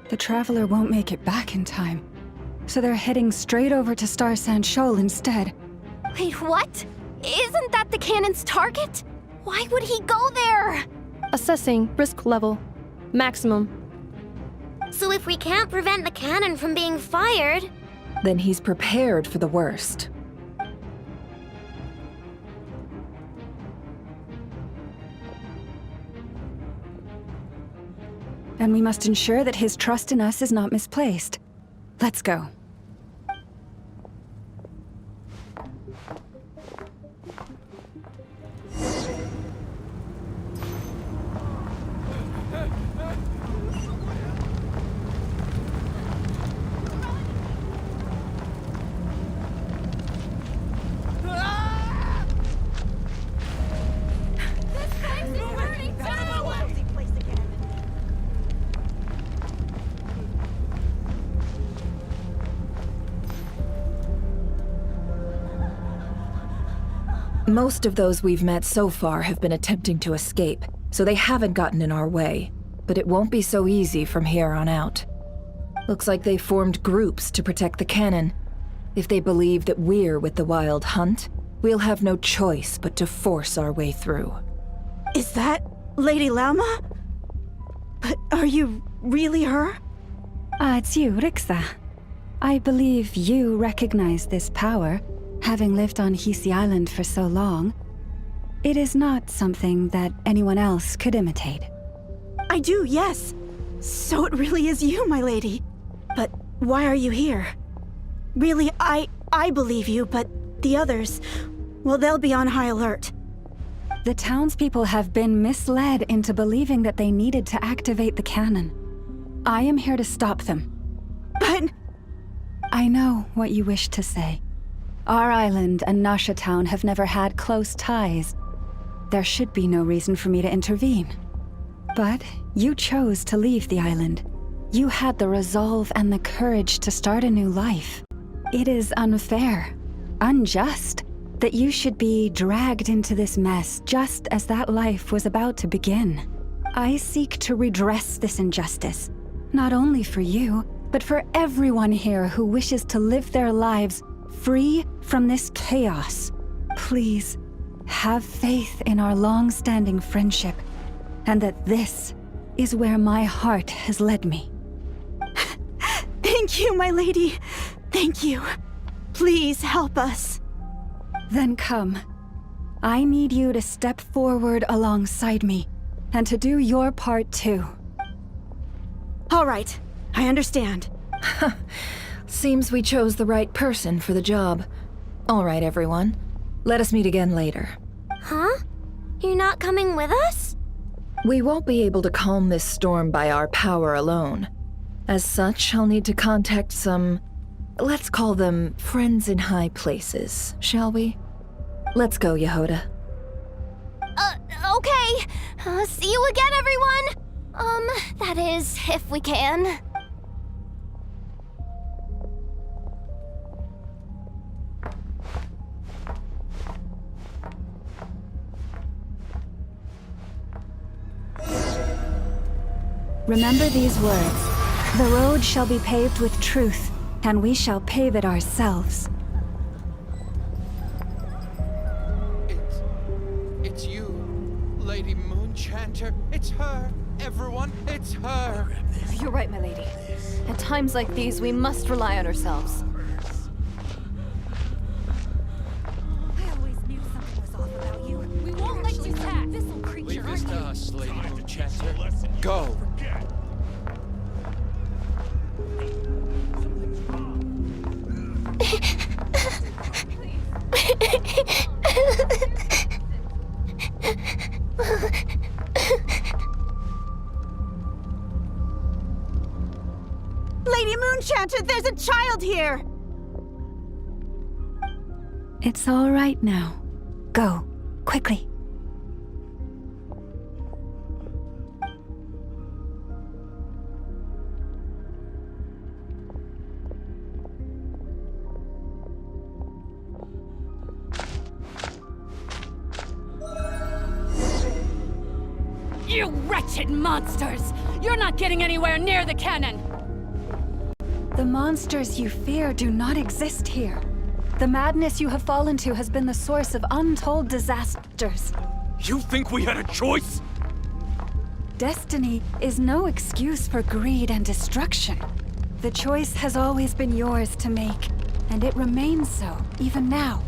The Traveler won't make it back in time. So they're heading straight over to Star Sand Shoal instead. Wait, what? Isn't that the cannon's target? Why would he go there? Assessing risk level. Maximum. So if we can't prevent the cannon from being fired... Then he's prepared for the worst. And we must ensure that his trust in us is not misplaced. Let's go. Most of those we've met so far have been attempting to escape, so they haven't gotten in our way. But it won't be so easy from here on out. Looks like they formed groups to protect the cannon. If they believe that we're with the Wild Hunt, we'll have no choice but to force our way through. Is that Lady Lauma? But are you really her? It's you, Rixa. I believe you recognize this power, having lived on Hisi Island for so long. It is not something that anyone else could imitate. I do, yes. So it really is you, my lady. But why are you here? Really, I believe you, but the others, well, they'll be on high alert. The townspeople have been misled into believing that they needed to activate the cannon. I am here to stop them. But... I know what you wish to say. Our island and Nasha Town have never had close ties. There should be no reason for me to intervene. But you chose to leave the island. You had the resolve and the courage to start a new life. It is unfair, unjust, that you should be dragged into this mess just as that life was about to begin. I seek to redress this injustice, not only for you, but for everyone here who wishes to live their lives free from this chaos. Please, have faith in our long-standing friendship, and that this is where my heart has led me. Thank you, my lady. Thank you. Please help us. Then come. I need you to step forward alongside me, and to do your part too. All right, I understand. Seems we chose the right person for the job. All right, everyone. Let us meet again later. Huh? You're not coming with us? We won't be able to calm this storm by our power alone. As such, I'll need to contact some... let's call them friends in high places, shall we? Let's go, Yehoda. Okay. See you again, everyone! That is, if we can. Remember these words. The road shall be paved with truth, and we shall pave it ourselves. It's you, Lady Moonchanter. It's her. Everyone, it's her. You're right, my lady. At times like these, we must rely on ourselves. I always knew something was off about you. We won't let you attack this creature. Leave this to us, Lady Moonchanter. Go. Lady Moonchanter, there's a child here! It's all right now. Go, quickly. You wretched monsters! You're not getting anywhere near the cannon! The monsters you fear do not exist here. The madness you have fallen to has been the source of untold disasters. You think we had a choice? Destiny is no excuse for greed and destruction. The choice has always been yours to make, and it remains so, even now.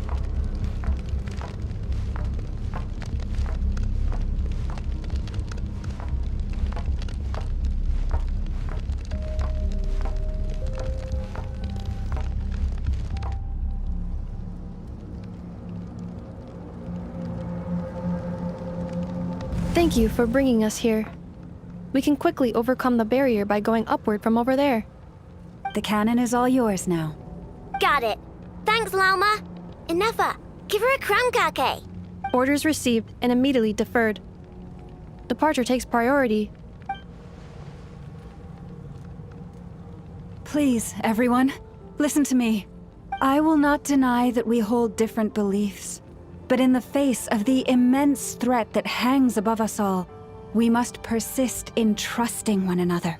Thank you for bringing us here. We can quickly overcome the barrier by going upward from over there. The cannon is all yours now. Got it. Thanks, Lauma. Inefa, give her a crown kake. Orders received and immediately deferred. Departure takes priority. Please, everyone, listen to me. I will not deny that we hold different beliefs. But in the face of the immense threat that hangs above us all, we must persist in trusting one another.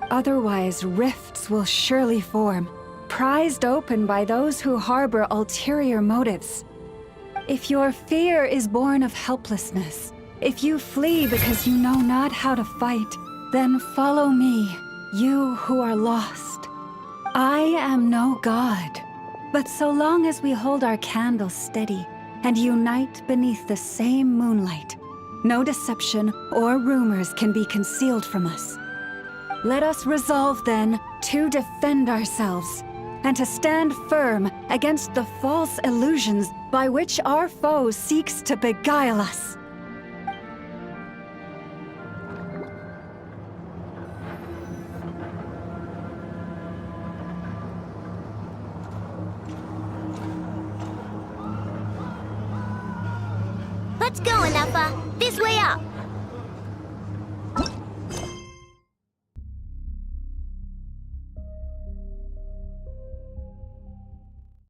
Otherwise, rifts will surely form, prized open by those who harbor ulterior motives. If your fear is born of helplessness, if you flee because you know not how to fight, then follow me, you who are lost. I am no god, but so long as we hold our candles steady and unite beneath the same moonlight, no deception or rumors can be concealed from us. Let us resolve, then, to defend ourselves, and to stand firm against the false illusions by which our foe seeks to beguile us. Let's go, Inefa. This way up.